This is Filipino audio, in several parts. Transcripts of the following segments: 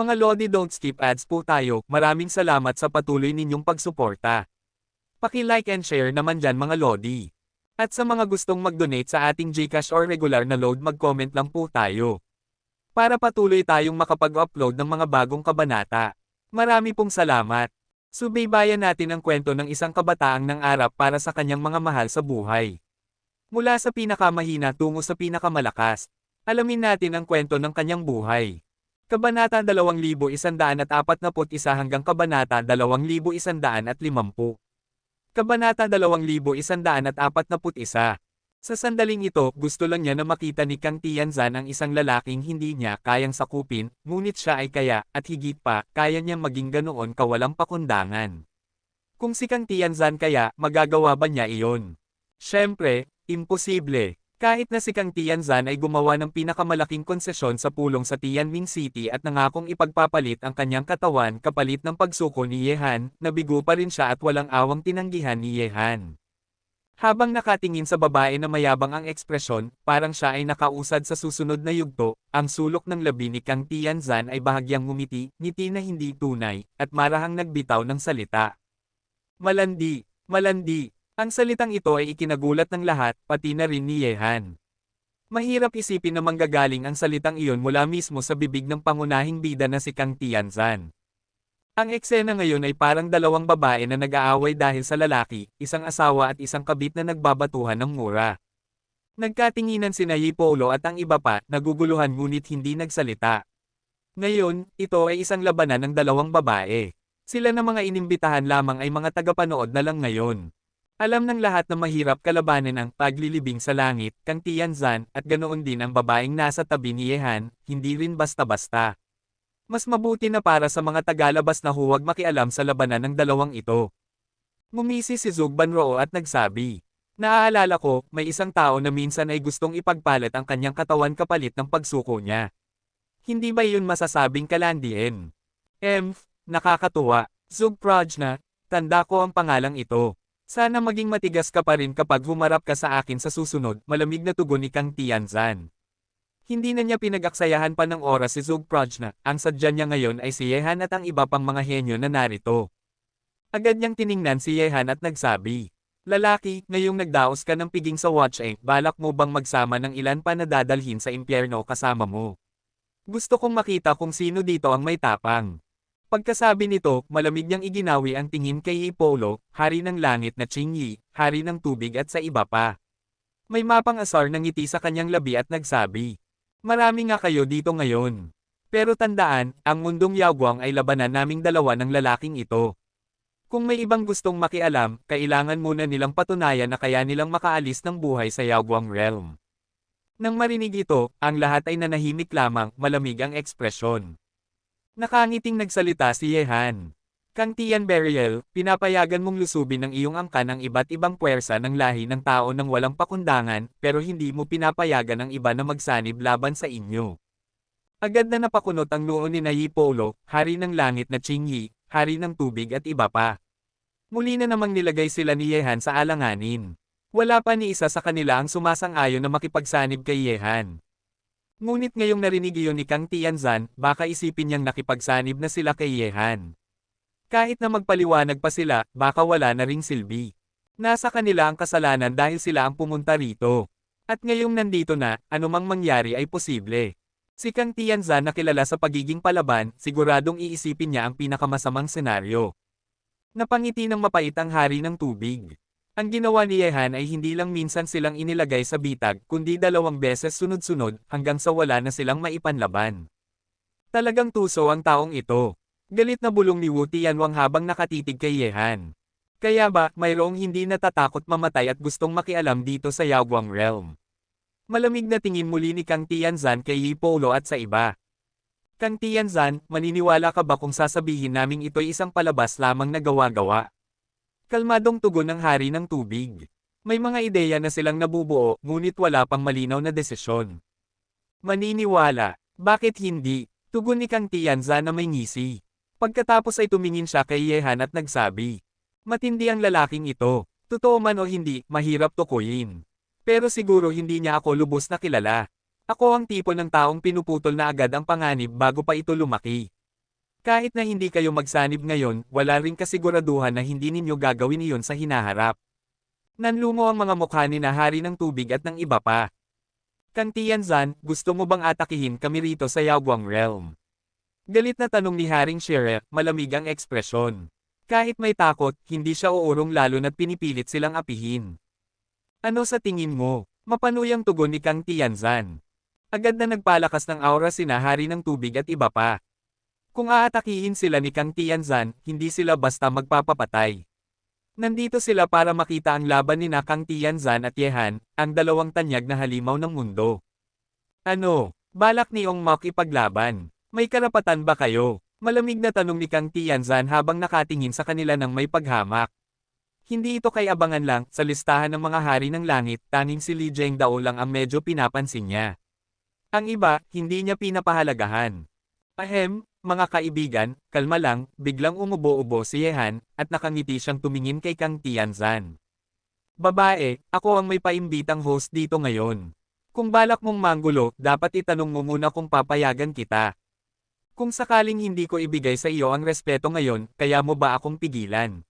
Mga Lodi, don't skip ads po tayo. Maraming salamat sa patuloy ninyong pagsuporta. Paki-like and share naman dyan mga Lodi. At sa mga gustong mag-donate sa ating GCash or regular na load, mag-comment lang po tayo. Para patuloy tayong makapag-upload ng mga bagong kabanata. Marami pong salamat. Subaybayan natin ang kwento ng isang kabataang nangarap para sa kanyang mga mahal sa buhay. Mula sa pinakamahina tungo sa pinakamalakas. Alamin natin ang kwento ng kanyang buhay. Kabanata 2141 hanggang Kabanata 2150. Kabanata 2141. Sa sandaling ito, gusto lang niya na makita ni Kang Tianzan ang isang lalaking hindi niya kayang sakupin, ngunit siya ay kaya, at higit pa, kaya niyang maging ganoon kawalang pakundangan. Kung si Kang Tianzan kaya, magagawa ba niya iyon? Siyempre, imposible. Kahit na si Kang Tianzan ay gumawa ng pinakamalaking konsesyon sa pulong sa Tianmin City at nangakong ipagpapalit ang kanyang katawan kapalit ng pagsuko ni Ye Han, nabigo pa rin siya at walang awang tinanggihan ni Ye Han. Habang nakatingin sa babae na mayabang ang ekspresyon, parang siya ay nakausad sa susunod na yugto, ang sulok ng labi ni Kang Tianzan ay bahagyang ngumiti, ngiti na hindi tunay, at marahang nagbitaw ng salita. Malandi, malandi. Ang salitang ito ay ikinagulat ng lahat, pati na rin ni Ye Han. Mahirap isipin na manggagaling ang salitang iyon mula mismo sa bibig ng pangunahing bida na si Kang Tianzan. Ang eksena ngayon ay parang dalawang babae na nag-aaway dahil sa lalaki, isang asawa at isang kabit na nagbabatuhan ng mura. Nagkatinginan sina Yi Polo at ang iba pa, naguguluhan ngunit hindi nagsalita. Ngayon, ito ay isang labanan ng dalawang babae. Sila na mga inimbitahan lamang ay mga tagapanood na lang ngayon. Alam ng lahat na mahirap kalabanin ang paglilibing sa langit, Kang Tianzan, at ganoon din ang babaeng nasa tabi ni Ye Han, hindi rin basta-basta. Mas mabuti na para sa mga tagalabas na huwag makialam sa labanan ng dalawang ito. Ngumisi si Zhou Banroo at nagsabi, "Naaalala ko, may isang tao na minsan ay gustong ipagpalit ang kanyang katawan kapalit ng pagsuko niya. Hindi ba iyon masasabing kalandiin?" Nakakatuwa. Zhou Prajna, tanda ko ang pangalang ito. Sana maging matigas ka pa rin kapag humarap ka sa akin sa susunod, malamig na tugon ni Kang Tianzan. Hindi na niya pinag-aksayahan pa ng oras si Zhou Prajna, ang sadya niya ngayon ay si Ye Han at ang iba pang mga henyo na narito. Agad niyang tiningnan si Ye Han at nagsabi, "Lalaki, ngayong nagdaos ka ng piging sa Watch Ink, balak mo bang magsama ng ilan pa na dadalhin sa impyerno kasama mo? Gusto kong makita kung sino dito ang may tapang." Pagkasabi nito, malamig niyang iginawi ang tingin kay Yi Polo, hari ng langit na Qing Yi, hari ng tubig at sa iba pa. May mapang-asar na ngiti sa kanyang labi at nagsabi, "Marami nga kayo dito ngayon. Pero tandaan, ang mundong Yaoguang ay labanan naming dalawa ng lalaking ito. Kung may ibang gustong makialam, kailangan muna nilang patunayan na kaya nilang makaalis ng buhay sa Yaoguang realm." Nang marinig ito, ang lahat ay nanahimik lamang, malamig ang ekspresyon. Nakangiting nagsalita si Ye Han. "Kang Tianberiel, pinapayagan mong lusubin ng iyong angkan ang iba't ibang puwersa ng lahi ng tao ng walang pakundangan, pero hindi mo pinapayagan ang iba na magsanib laban sa inyo." Agad na napakunot ang noo ni Yi Polo, hari ng langit na Qing Yi, hari ng tubig at iba pa. Muli na namang nilagay sila ni Ye Han sa alanganin. Wala pa ni isa sa kanila ang sumasang-ayon na makipagsanib kay Ye Han. Ngunit ngayong narinig iyon ni Kang Tianzan, baka isipin niyang nakipagsanib na sila kay Ye Han. Kahit na magpaliwanag pa sila, baka wala na ring silbi. Nasa kanila ang kasalanan dahil sila ang pumunta rito. At ngayong nandito na, anumang mangyari ay posible. Si Kang Tianzan na kilala sa pagiging palaban, siguradong iisipin niya ang pinakamasamang senaryo. Napangiti ng mapait ang hari ng tubig. Ang ginawa ni Ye Han ay hindi lang minsan silang inilagay sa bitag, kundi 2 beses sunod-sunod, hanggang sa wala na silang maipanlaban. Talagang tuso ang taong ito. Galit na bulong ni Wu Tianwang habang nakatitig kay Ye Han. Kaya ba, mayroong hindi natatakot mamatay at gustong makialam dito sa Yaoguang realm? Malamig na tingin muli ni Kang Tianzan kay Yi Polo at sa iba. "Kang Tianzan, maniniwala ka ba kung sasabihin naming ito'y isang palabas lamang na gawa-gawa?" Kalmadong tugon ng hari ng tubig. May mga ideya na silang nabubuo, ngunit wala pang malinaw na desisyon. "Maniniwala? Bakit hindi?" Tugon ni Kang Tianzan na may ngisi. Pagkatapos ay tumingin siya kay Ye Han at nagsabi, "Matindi ang lalaking ito. Totoo man o hindi, mahirap tukuyin. Pero siguro hindi niya ako lubos na kilala. Ako ang tipo ng taong pinuputol na agad ang panganib bago pa ito lumaki. Kahit na hindi kayo magsanib ngayon, wala ring kasiguraduhan na hindi ninyo gagawin iyon sa hinaharap. Nanlumo ang mga mukha ni na Hari ng Tubig at ng iba pa. Kang Tianzan, gusto mo bang atakihin kami rito sa Yaoguang Realm? Galit na tanong ni Haring Shire, malamig ang ekspresyon. Kahit may takot, hindi siya uurong lalo na't pinipilit silang apihin. Ano sa tingin mo? Mapanuyang tugon ni Kang Tianzan. Agad na nagpalakas ng aura sina Hari ng Tubig at iba pa. Kung aatakihin sila ni Kang Tianzan, hindi sila basta magpapapatay. Nandito sila para makita ang laban ni Kang Tianzan at Yehan, ang dalawang tanyag na halimaw ng mundo. Ano? Balak niyong makipaglaban? May karapatan ba kayo? Malamig na tanong ni Kang Tianzan habang nakatingin sa kanila ng may paghamak. Hindi ito kay abangan lang, sa listahan ng mga hari ng langit, tanging si Li Zhengdao lang ang medyo pinapansin niya. Ang iba, hindi niya pinapahalagahan. Ahem, mga kaibigan, kalma lang, biglang umubo-ubo si Yehan, at nakangiti siyang tumingin kay Kang Tianzan. Babae, ako ang may paimbitang host dito ngayon. Kung balak mong manggulo, dapat itanong mo muna kung papayagan kita. Kung sakaling hindi ko ibigay sa iyo ang respeto ngayon, kaya mo ba akong pigilan?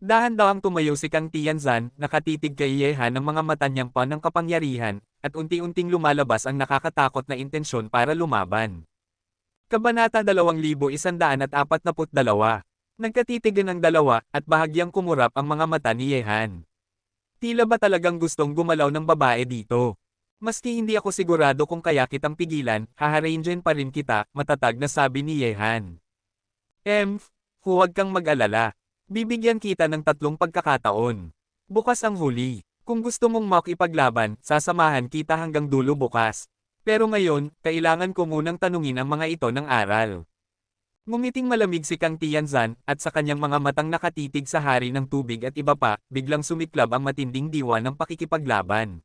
Dahan-dahang tumayo si Kang Tianzan, nakatitig kay Yehan ng mga mata niyang pa ng kapangyarihan, at unti-unting lumalabas ang nakakatakot na intensyon para lumaban. Kabanata 2142. Nagkatitigan ang dalawa, at bahagyang kumurap ang mga mata ni Yehan. Tila ba talagang gustong gumalaw ng babae dito? Maski hindi ako sigurado kung kaya kitang pigilan, haharangin pa rin kita, matatag na sabi ni Yehan. Huwag kang mag-alala. Bibigyan kita ng 3 pagkakataon. Bukas ang huli. Kung gusto mong makipaglaban, sasamahan kita hanggang dulo bukas. Pero ngayon, kailangan ko munang tanungin ang mga ito ng aral. Ngumiting malamig si Kang Tianzan, at sa kanyang mga matang nakatitig sa Hari ng Tubig at iba pa, biglang sumiklab ang matinding diwa ng pakikipaglaban.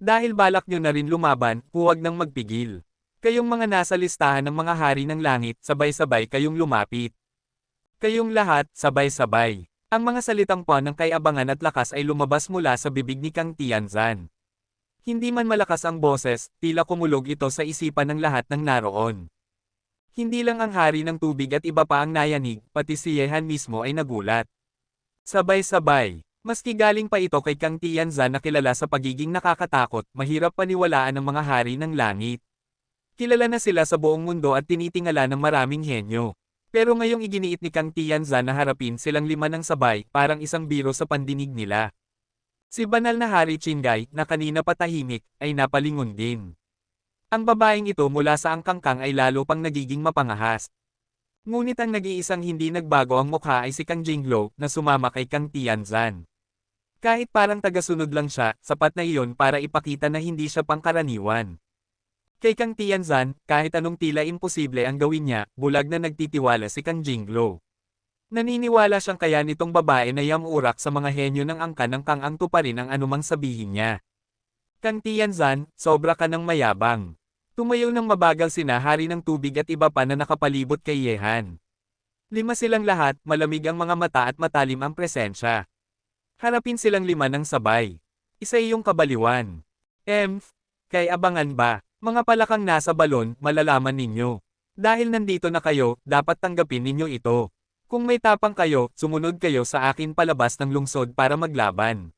Dahil balak nyo na rin lumaban, huwag nang magpigil. Kayong mga nasa listahan ng mga hari ng langit, sabay-sabay kayong lumapit. Kayong lahat, sabay-sabay. Ang mga salitang pa ng kay-abangan at lakas ay lumabas mula sa bibig ni Kang Tianzan. Hindi man malakas ang boses, tila kumulog ito sa isipan ng lahat ng naroon. Hindi lang ang Hari ng Tubig at iba pa ang nayanig, pati si Yehan mismo ay nagulat. Sabay-sabay. Maski galing pa ito kay Kang Tianzan na kilala sa pagiging nakakatakot, mahirap paniwalaan ng mga hari ng langit. Kilala na sila sa buong mundo at tinitingala ng maraming henyo. Pero ngayong iginiit ni Kang Tianzan na harapin silang 5 ng sabay, parang isang biro sa pandinig nila. Si banal na Hari Qinggai, na kanina patahimik, ay napalingon din. Ang babaeng ito mula sa angkangkang ay lalo pang nagiging mapangahas. Ngunit ang nag-iisang hindi nagbago ang mukha ay si Kang Jinglo, na sumama kay Kang Tianzan. Kahit parang tagasunod lang siya, sapat na iyon para ipakita na hindi siya pangkaraniwan. Kay Kang Tianzan, kahit anong tila imposible ang gawin niya, bulag na nagtitiwala si Kang Jinglo. Naniniwala siyang kaya nitong babae na yamurak sa mga henyo ng angkan ng Kang ang tuparin ang anumang sabihin niya. Kang Tianzan, sobra ka ng mayabang. Tumayo ng mabagal sina Hari ng Tubig at iba pa na nakapalibot kay Yehan. 5 silang lahat, malamig ang mga mata at matalim ang presensya. Harapin silang 5 ng sabay. Isa iyong kabaliwan. Kay abangan ba? Mga palakang nasa balon, malalaman ninyo. Dahil nandito na kayo, dapat tanggapin ninyo ito. Kung may tapang kayo, sumunod kayo sa akin palabas ng lungsod para maglaban.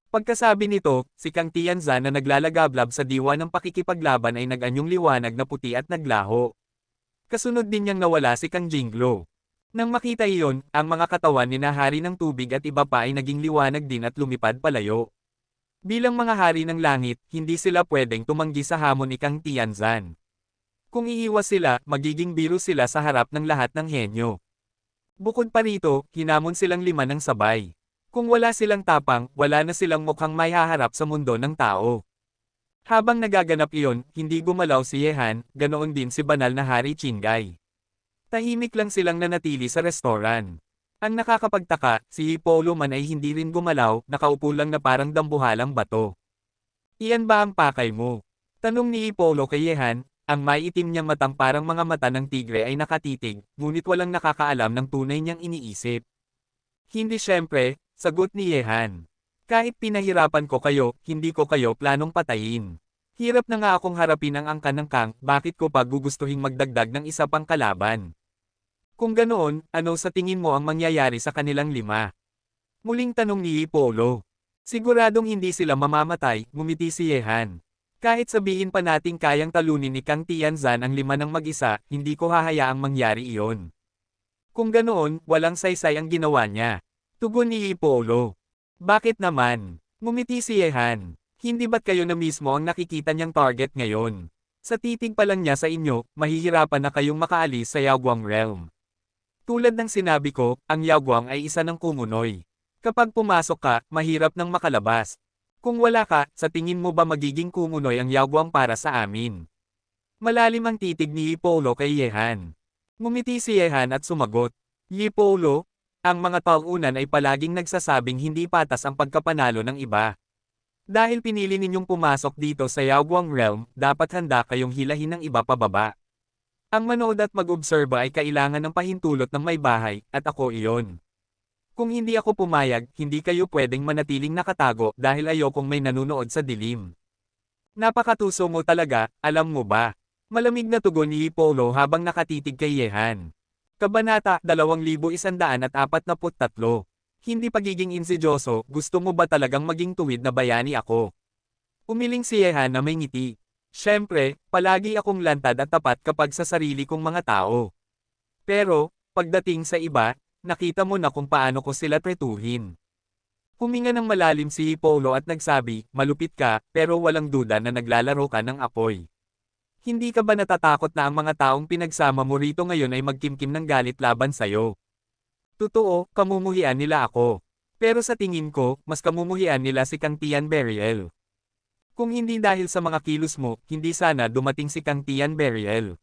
Pagkasabi nito, si Kang Tianzan na naglalagablab sa diwa ng pakikipaglaban ay nag-anyong liwanag na puti at naglaho. Kasunod din niyang nawala si Kang Jinglo. Nang makita iyon, ang mga katawan ni na Hari ng Tubig at iba pa ay naging liwanag din at lumipad palayo. Bilang mga hari ng langit, hindi sila pwedeng tumanggi sa hamon ni Kang Tianzan. Kung iiwas sila, magiging biro sila sa harap ng lahat ng henyo. Bukod pa rito, hinamon silang 5 ng sabay. Kung wala silang tapang, wala na silang mukhang may haharap sa mundo ng tao. Habang nagaganap iyon, hindi gumalaw si Yehan, ganoon din si banal na Hari Qinggai. Tahimik lang silang nanatili sa restoran. Ang nakakapagtaka, si Hipolo man ay hindi rin gumalaw, nakaupo lang na parang dambuhalang bato. Iyan ba ang pakay mo? Tanong ni Hipolo kay Yehan. Ang maiitim niyang matang parang mga mata ng tigre ay nakatitig, ngunit walang nakakaalam ng tunay niyang iniisip. Hindi siyempre, sagot ni Yehan. Kahit pinahirapan ko kayo, hindi ko kayo planong patayin. Hirap na nga akong harapin ang angkan ng Kang, bakit ko pa gugustuhing magdagdag ng isa pang kalaban? Kung ganoon, ano sa tingin mo ang mangyayari sa kanilang lima? Muling tanong ni Ipolo. Siguradong hindi sila mamamatay, ngumiti si Yehan. Kahit sabihin pa nating kayang talunin ni Kang Tianzan ang lima ng mag-isa, hindi ko hahayaang mangyari iyon. Kung ganoon, walang saysay ang ginawa niya. Tugon ni Ipolo. Bakit naman? Ngumiti si Yehan. Hindi ba't kayo na mismo ang nakikita niyang target ngayon? Sa titig pa lang niya sa inyo, mahihirapan na kayong makaalis sa Yaoguang Realm. Tulad ng sinabi ko, ang Yaoguang ay isa ng kumunoy. Kapag pumasok ka, mahirap nang makalabas. Kung wala ka, sa tingin mo ba magiging kumunoy ang Yaoguang para sa amin? Malalim ang titig ni Ipolo kay Yehan. Ngumiti si Yehan at sumagot. Ipolo, ang mga taunan ay palaging nagsasabing hindi patas ang pagkapanalo ng iba. Dahil pinili ninyong pumasok dito sa Yaoguang Realm, dapat handa kayong hilahin ng iba pababa. Ang manood at mag-obserba ay kailangan ng pahintulot ng may bahay, at ako iyon. Kung hindi ako pumayag, hindi kayo pwedeng manatiling nakatago dahil ayokong may nanunood sa dilim. Napakatuso mo talaga, alam mo ba? Malamig na tugon ni Ipolo habang nakatitig kay Yehan. Kabanata 2143. Hindi pagiging insidyoso, gusto mo ba talagang maging tuwid na bayani ako? Umiling si Yehan na may ngiti. Siyempre, palagi akong lantad at tapat kapag sa sarili kong mga tao. Pero, pagdating sa iba, nakita mo na kung paano ko sila tretuhin. Huminga ng malalim si Ipolo at nagsabi, malupit ka, pero walang duda na naglalaro ka ng apoy. Hindi ka ba natatakot na ang mga taong pinagsama mo rito ngayon ay magkimkim ng galit laban sa'yo? Totoo, kamumuhian nila ako. Pero sa tingin ko, mas kamumuhian nila si Kang Tian Beriel. Kung hindi dahil sa mga kilos mo, hindi sana dumating si Kang Tian Beriel.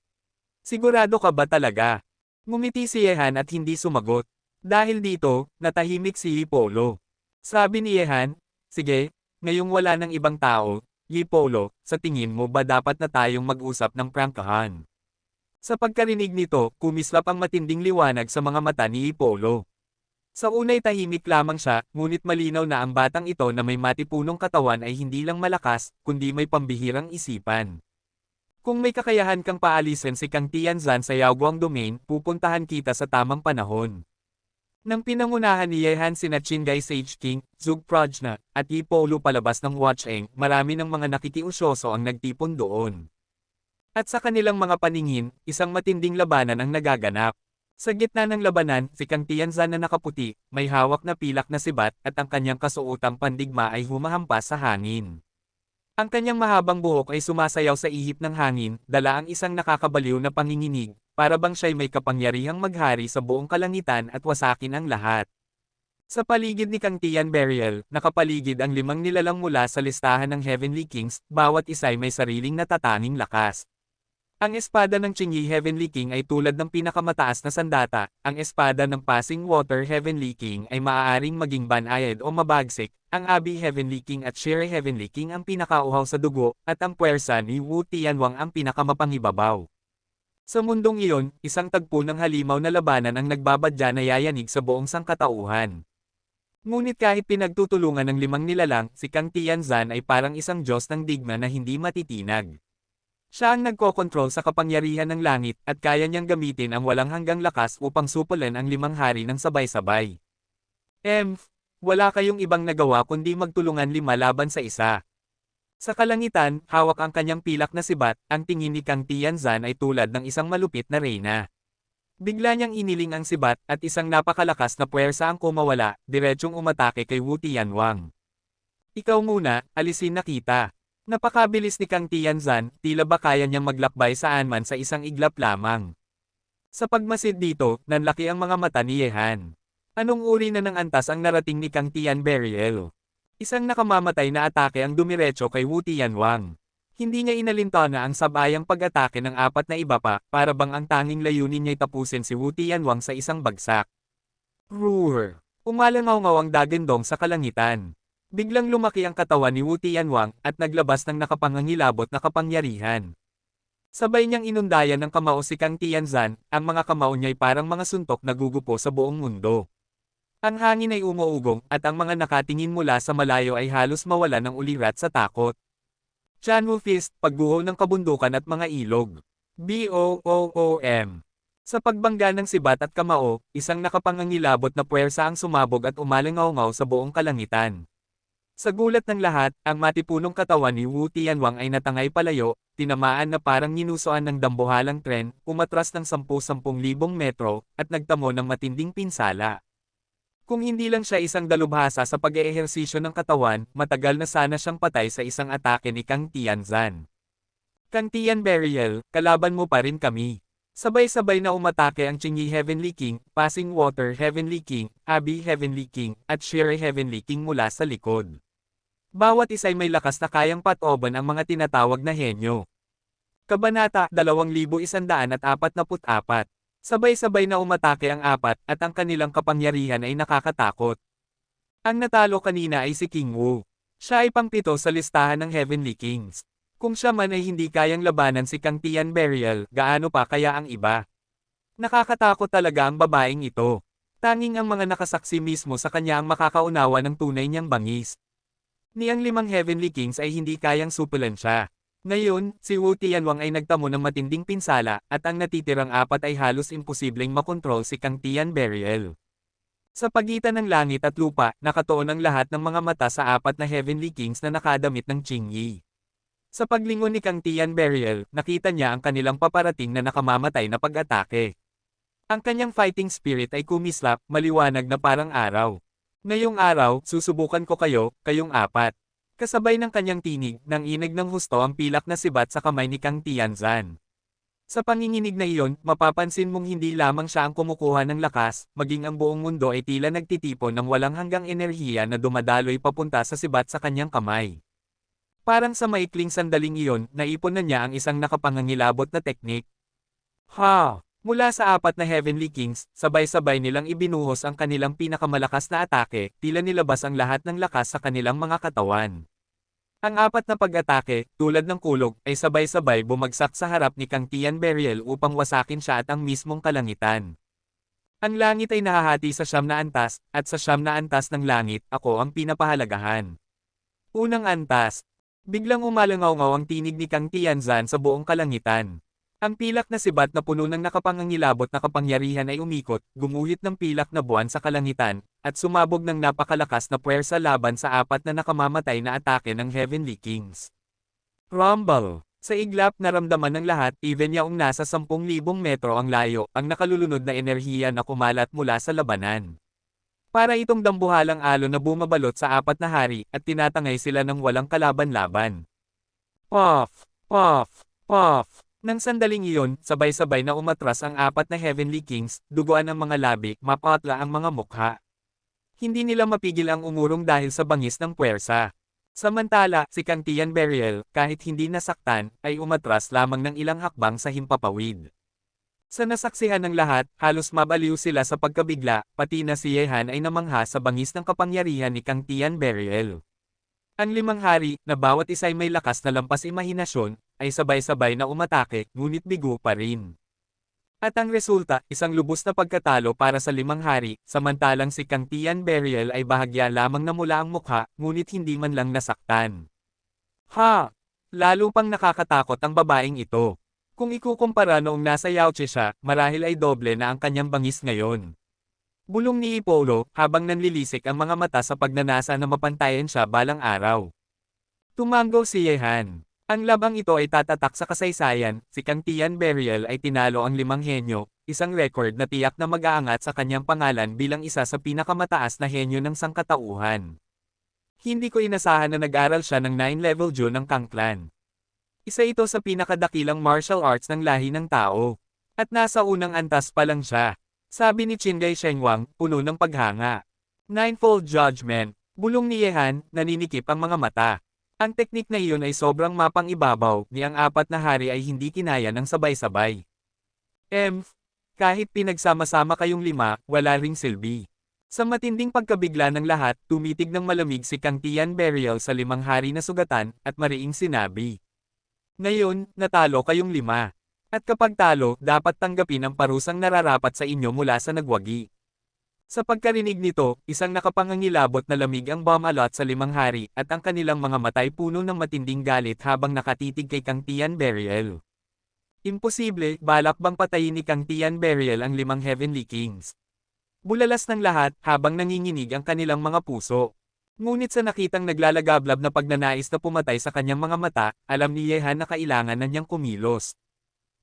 Sigurado ka ba talaga? Ngumiti si Yehan at hindi sumagot. Dahil dito, natahimik si Ipolo. Sabi ni Yehan, sige, ngayong wala ng ibang tao, Ipolo, sa tingin mo ba dapat na tayong mag-usap ng prangkahan? Sa pagkarinig nito, kumislap ang matinding liwanag sa mga mata ni Ipolo. Sa unay tahimik lamang siya, ngunit malinaw na ang batang ito na may matipunong katawan ay hindi lang malakas, kundi may pambihirang isipan. Kung may kakayahan kang paalisin si Kang Tianzan sa Yaoguang Domain, pupuntahan kita sa tamang panahon. Nang pinangunahan ni Yehan sina Qinggai Sage King, Zug Prajna, at Ipolo palabas ng Watcheng, marami ng mga nakikiusyoso ang nagtipon doon. At sa kanilang mga paningin, isang matinding labanan ang nagaganap. Sa gitna ng labanan, si Kang Tianzan na nakaputi, may hawak na pilak na sibat at ang kanyang kasuotang pandigma ay humahampas sa hangin. Ang kanyang mahabang buhok ay sumasayaw sa ihip ng hangin, dala ang isang nakakabaliw na panginginig, para bang siya'y may kapangyarihang maghari sa buong kalangitan at wasakin ang lahat. Sa paligid ni Kang Tian Beriel, nakapaligid ang 5 nilalang mula sa listahan ng Heavenly Kings, bawat isa'y may sariling natatanging lakas. Ang espada ng Qingyi Heavenly King ay tulad ng pinakamataas na sandata, ang espada ng Passing Water Heavenly King ay maaaring maging banayad o mabagsik, ang Abi Heavenly King at Shire Heavenly King ang pinakauhaw sa dugo, at ang puwersa ni Wu Tianwang ang pinakamapanghibabaw. Sa mundong iyon, isang tagpo ng halimaw na labanan ang nagbabadya na yayanig sa buong sangkatauhan. Ngunit kahit pinagtutulungan ng 5 nilalang, si Kang Tianzan ay parang isang Diyos ng digma na hindi matitinag. Siya ang nagkokontrol sa kapangyarihan ng langit at kaya niyang gamitin ang walang hanggang lakas upang supulan ang 5 hari ng sabay-sabay. Wala kayong ibang nagawa kundi magtulungan 5 laban sa isa. Sa kalangitan, hawak ang kanyang pilak na sibat, ang tingin ni Kang Tianzan ay tulad ng isang malupit na reyna. Bigla niyang iniling ang sibat at isang napakalakas na puwersa ang kumawala, diretsyong umatake kay Wu Tianwang. Ikaw muna, alisin na kita. Napakabilis ni Kang Tianzan, tila ba kaya niyang maglakbay saan man sa isang iglap lamang. Sa pagmasid dito, nanlaki ang mga mata ni Yehan. Anong uri na ng antas ang narating ni Kang Tian Beriel? Isang nakamamatay na atake ang dumiretso kay Wu Tianwang. Hindi niya inalintana ang sabayang pag-atake ng 4 na iba pa, para bang ang tanging layunin niya'y tapusin si Wu Tianwang sa isang bagsak. Roar! Umalangaw-ngaw ang dagandong sa kalangitan. Biglang lumaki ang katawan ni Wu Tianwang at naglabas ng nakapangangilabot na kapangyarihan. Sabay niyang inundayan ng kamao si Kang Tianzan, ang mga kamao niya'y parang mga suntok na gugupo sa buong mundo. Ang hangin ay umuugong at ang mga nakatingin mula sa malayo ay halos mawala ng ulirat sa takot. Chanwu Fist, pagguho ng kabundukan at mga ilog. BOOOM. Sa pagbangga ng sibat at kamao, isang nakapangangilabot na puwersa ang sumabog at umalingaw-ngaw sa buong kalangitan. Sa gulat ng lahat, ang matipunong katawan ni Wu Tianwang ay natangay palayo, tinamaan na parang ninusoan ng dambuhalang tren, umatras ng 10,000 metro, at nagtamo ng matinding pinsala. Kung hindi lang siya isang dalubhasa sa pag-eehersisyo ng katawan, matagal na sana siyang patay sa isang atake ni Kang Tianzan. Kang Tian Burial, kalaban mo pa rin kami. Sabay-sabay na umatake ang Qingyi Heavenly King, Passing Water Heavenly King, Abi Heavenly King, at Shere Heavenly King mula sa likod. Bawat isa'y may lakas na kayang patoban ang mga tinatawag na henyo. Kabanata 2144. Sabay-sabay na umatake ang apat at ang kanilang kapangyarihan ay nakakatakot. Ang natalo kanina ay si King Wu. Siya ay pang-7 sa listahan ng Heavenly Kings. Kung siya man ay hindi kayang labanan si Kang Tian Burial, gaano pa kaya ang iba? Nakakatakot talaga ang babaeng ito. Tanging ang mga nakasaksi mismo sa kanya ang makakaunawa ng tunay niyang bangis. Ni ang 5 Heavenly Kings ay hindi kayang supulan siya. Ngayon, si Wu Tianwang ay nagtamo ng matinding pinsala, at ang natitirang apat ay halos imposibleng makontrol si Kang Tian Burial. Sa pagitan ng langit at lupa, nakatuon ang lahat ng mga mata sa apat na Heavenly Kings na nakadamit ng Qingyi. Sa paglingon ni Kang Tian Burial, nakita niya ang kanilang paparating na nakamamatay na pag-atake. Ang kanyang fighting spirit ay kumislap, maliwanag na parang araw. Ngayong araw, susubukan ko kayo, kayong apat. Kasabay ng kanyang tinig, nang inig ng husto ang pilak na sibat sa kamay ni Kang Tianzan. Sa panginginig na iyon, mapapansin mong hindi lamang siya ang kumukuha ng lakas, maging ang buong mundo ay tila nagtitipon ng walang hanggang enerhiya na dumadaloy papunta sa sibat sa kanyang kamay. Parang sa maikling sandaling iyon, naipon na niya ang isang nakapangangilabot na teknik. Ha! Mula sa apat na Heavenly Kings, sabay-sabay nilang ibinuhos ang kanilang pinakamalakas na atake, tila nilabas ang lahat ng lakas sa kanilang mga katawan. Ang apat na pag-atake, tulad ng kulog, ay sabay-sabay bumagsak sa harap ni Kang Tian Burial upang wasakin siya at ang mismong kalangitan. Ang langit ay nahahati sa 9 na antas, at sa 9 na antas ng langit, ako ang pinapahalagahan. Unang antas. Biglang umalangaw-ngaw ang tinig ni Kang Tianzan sa buong kalangitan. Ang pilak na sibat na puno ng nakapangangilabot na kapangyarihan ay umikot, gumuhit ng pilak na buwan sa kalangitan, at sumabog ng napakalakas na puwersa laban sa apat na nakamamatay na atake ng Heavenly Kings. Rumble! Sa iglap naramdaman ng lahat, even yaong nasa 10,000 metro ang layo, ang nakalulunod na enerhiya na kumalat mula sa labanan. Para itong dambuhalang alon na bumabalot sa apat na hari, at tinatangay sila ng walang kalaban-laban. Puff! Puff! Puff! Nang sandaling iyon, sabay-sabay na umatras ang apat na Heavenly Kings, duguan ang mga labi, mapatla ang mga mukha. Hindi nila mapigil ang umurong dahil sa bangis ng puwersa. Samantala, si Kang Tian Burial, kahit hindi nasaktan, ay umatras lamang ng ilang hakbang sa himpapawid. Sa nasaksihan ng lahat, halos mabaliw sila sa pagkabigla, pati na si Yehan ay namangha sa bangis ng kapangyarihan ni Kang Tian Burial. Ang 5 hari, na bawat isa'y may lakas na lampas imahinasyon, ay sabay-sabay na umatake, ngunit bigo pa rin. At ang resulta, isang lubos na pagkatalo para sa 5 hari, samantalang si Kang Tian Burial ay bahagya lamang namula ang mukha, ngunit hindi man lang nasaktan. Ha! Lalo pang nakakatakot ang babaeng ito. Kung ikukumpara noong nasa Yaoche siya, marahil ay doble na ang kanyang bangis ngayon. Bulong ni Ipolo, habang nanlilisik ang mga mata sa pagnanasa na mapantayan siya balang araw. Tumango si Yehan. Ang labang ito ay tatatak sa kasaysayan, si Kang Tian Burial ay tinalo ang 5 henyo, isang record na tiyak na mag-aangat sa kanyang pangalan bilang isa sa pinakamataas na henyo ng sangkatauhan. Hindi ko inasahan na nag-aral siya ng 9-level Jun ng Kang Clan. Isa ito sa pinakadakilang martial arts ng lahi ng tao. At nasa unang antas pa lang siya. Sabi ni Qingyi Shengwang, puno ng paghanga. Ninefold Judgment. Bulong ni Yehan, naninikip ang mga mata. Ang teknik na iyon ay sobrang mapang-ibabaw, ni ang apat na hari ay hindi kinaya ng sabay-sabay. Kahit pinagsama-sama kayong 5, wala ring silbi. Sa matinding pagkabigla ng lahat, tumitig ng malamig si Kang Tian Burial sa 5 hari na sugatan, at mariing sinabi. Ngayon, natalo kayong 5. At kapag talo, dapat tanggapin ang parusang nararapat sa inyo mula sa nagwagi. Sa pagkarinig nito, isang nakapangangilabot na lamig ang bumalot sa 5 hari, at ang kanilang mga matay puno ng matinding galit habang nakatitig kay Kang Tian Burial. Imposible, balak bang patayin ni Kang Tian Burial ang 5 Heavenly Kings? Bulalas ng lahat habang nanginginig ang kanilang mga puso. Ngunit sa nakitang naglalagablab na pagnanais na pumatay sa kanyang mga mata, alam ni Yehan na kailangan na niyang kumilos.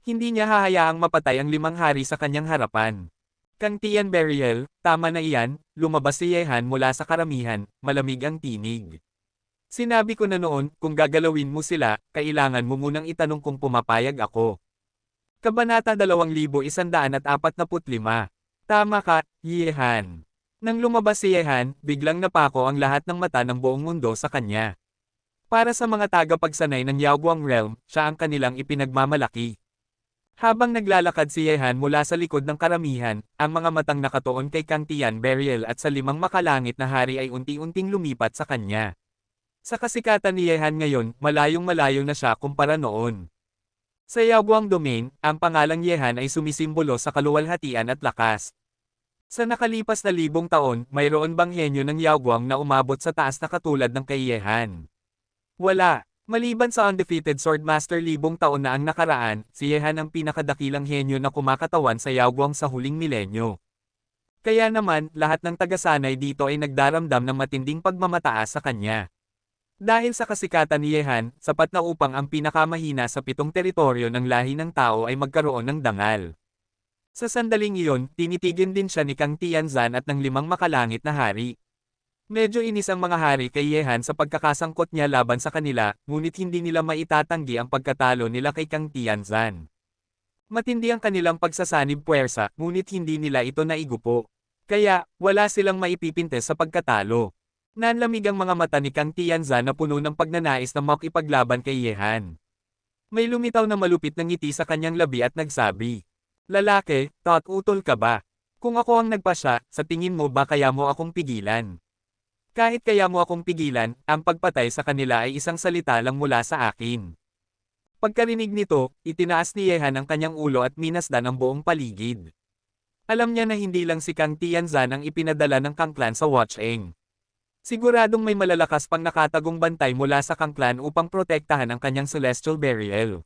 Hindi niya hahayaang mapatay ang 5 hari sa kanyang harapan. Kang Tian Burial, tama na iyan, lumabas si Yehan mula sa karamihan, malamig ang tinig. Sinabi ko na noon, kung gagalawin mo sila, kailangan mo munang itanong kung pumapayag ako. Kabanata 2145. Tama ka, Yehan. Nang lumabas si Yehan, biglang napako ang lahat ng mata ng buong mundo sa kanya. Para sa mga tagapagsanay ng Yaoguang Realm, siya ang kanilang ipinagmamalaki. Habang naglalakad si Yehan mula sa likod ng karamihan, ang mga matang nakatuon kay Kang Tian Burial at sa 5 makalangit na hari ay unti-unting lumipat sa kanya. Sa kasikatan ni Yehan ngayon, malayong-malayo na siya kumpara noon. Sa Yaoguang Domain, ang pangalang Yehan ay sumisimbolo sa kaluwalhatian at lakas. Sa nakalipas na 1000 taon, mayroon bang henyo ng Yaoguang na umabot sa taas na katulad ng kay Yehan? Wala. Maliban sa undefeated Swordmaster 1000 taon na ang nakaraan, si Yehan ang pinakadakilang henyo na kumakatawan sa Yaoguang sa huling milenyo. Kaya naman, lahat ng tagasanay dito ay nagdaramdam ng matinding pagmamataas sa kanya. Dahil sa kasikatan ni Yehan, sapat na upang ang pinakamahina sa 7 teritoryo ng lahi ng tao ay magkaroon ng dangal. Sa sandaling iyon, tinitigin din siya ni Kang Tianzan at ng 5 makalangit na hari. Medyo inis ang mga hari kay Yehan sa pagkakasangkot niya laban sa kanila, ngunit hindi nila maitatanggi ang pagkatalo nila kay Kang Tianzan. Matindi ang kanilang pagsasanib puwersa, ngunit hindi nila ito naigupo. Kaya, wala silang maipipintes sa pagkatalo. Nanlamig ang mga mata ni Kang Tianzan na puno ng pagnanais na makipaglaban kay Yehan. May lumitaw na malupit na ngiti sa kanyang labi at nagsabi, "Lalaki, utol ka ba? Kung ako ang nagpasya, sa tingin mo ba kaya mo akong pigilan? Kahit kaya mo akong pigilan, ang pagpatay sa kanila ay isang salita lang mula sa akin." Pagkarinig nito, itinaas ni Yehan ang kanyang ulo at minasdan ang buong paligid. Alam niya na hindi lang si Kang Tianzan ang ipinadala ng Kang Clan sa Watch Eng. Siguradong may malalakas pang nakatagong bantay mula sa Kang Clan upang protektahan ang kanyang Celestial Burial.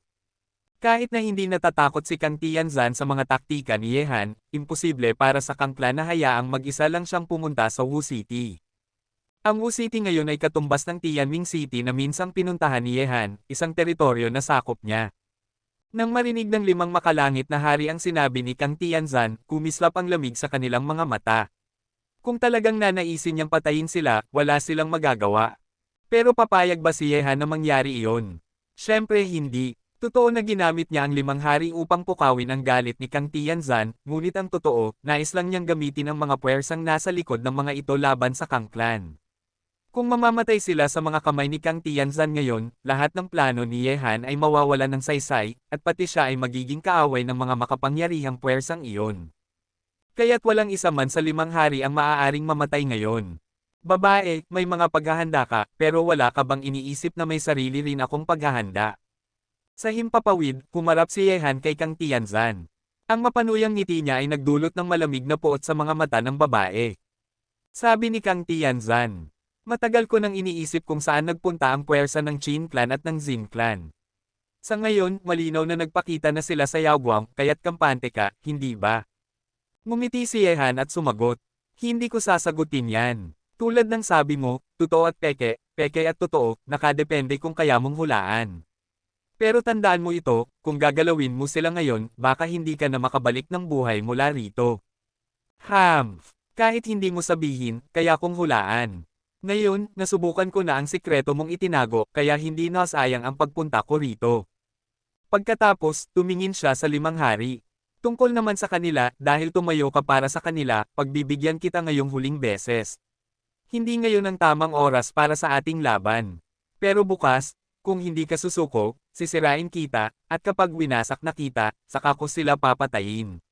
Kahit na hindi natatakot si Kang Tianzan sa mga taktika ni Yehan, imposible para sa Kang Clan na hayaang mag-isa lang siyang pumunta sa Wu City. Ang Wu City ngayon ay katumbas ng Tianming City na minsang pinuntahan ni Yehan, isang teritoryo na sakop niya. Nang marinig ng 5 makalangit na hari ang sinabi ni Kang Tianzan, kumislap ang lamig sa kanilang mga mata. Kung talagang nanaisin niyang patayin sila, wala silang magagawa. Pero papayag ba si Yehan na mangyari iyon? Siyempre hindi. Totoo na ginamit niya ang 5 hari upang pukawin ang galit ni Kang Tianzan, ngunit ang totoo, nais lang niyang gamitin ang mga puwersang nasa likod ng mga ito laban sa Kang Clan. Kung mamamatay sila sa mga kamay ni Kang Tianzan ngayon, lahat ng plano ni Yehan ay mawawalan ng saysay, at pati siya ay magiging kaaway ng mga makapangyarihang puwersang iyon. Kaya't walang isa man sa 5 hari ang maaaring mamatay ngayon. Babae, may mga paghahanda ka, pero wala ka bang iniisip na may sarili rin akong paghahanda? Sa himpapawid, humarap si Yehan kay Kang Tianzan. Ang mapanuyang ngiti niya ay nagdulot ng malamig na puot sa mga mata ng babae. Sabi ni Kang Tianzan, "Matagal ko nang iniisip kung saan nagpunta ang puwersa ng Qin Clan at ng Xin Clan. Sa ngayon, malinaw na nagpakita na sila sa Yaoguang, kaya't kampante ka, hindi ba?" Ngumiti si Yehan at sumagot, "Hindi ko sasagutin yan. Tulad ng sabi mo, totoo at peke, peke at totoo, nakadepende kung kaya mong hulaan. Pero tandaan mo ito, kung gagalawin mo sila ngayon, baka hindi ka na makabalik ng buhay mula rito. Kahit hindi mo sabihin, kaya kong hulaan. Ngayon, nasubukan ko na ang sikreto mong itinago, kaya hindi nasayang ang pagpunta ko rito." Pagkatapos, tumingin siya sa 5 hari. "Tungkol naman sa kanila, dahil tumayo ka para sa kanila, pagbibigyan kita ngayong huling beses. Hindi ngayon ang tamang oras para sa ating laban. Pero bukas, kung hindi ka susuko, sisirain kita, at kapag winasak na kita, saka ko sila papatayin."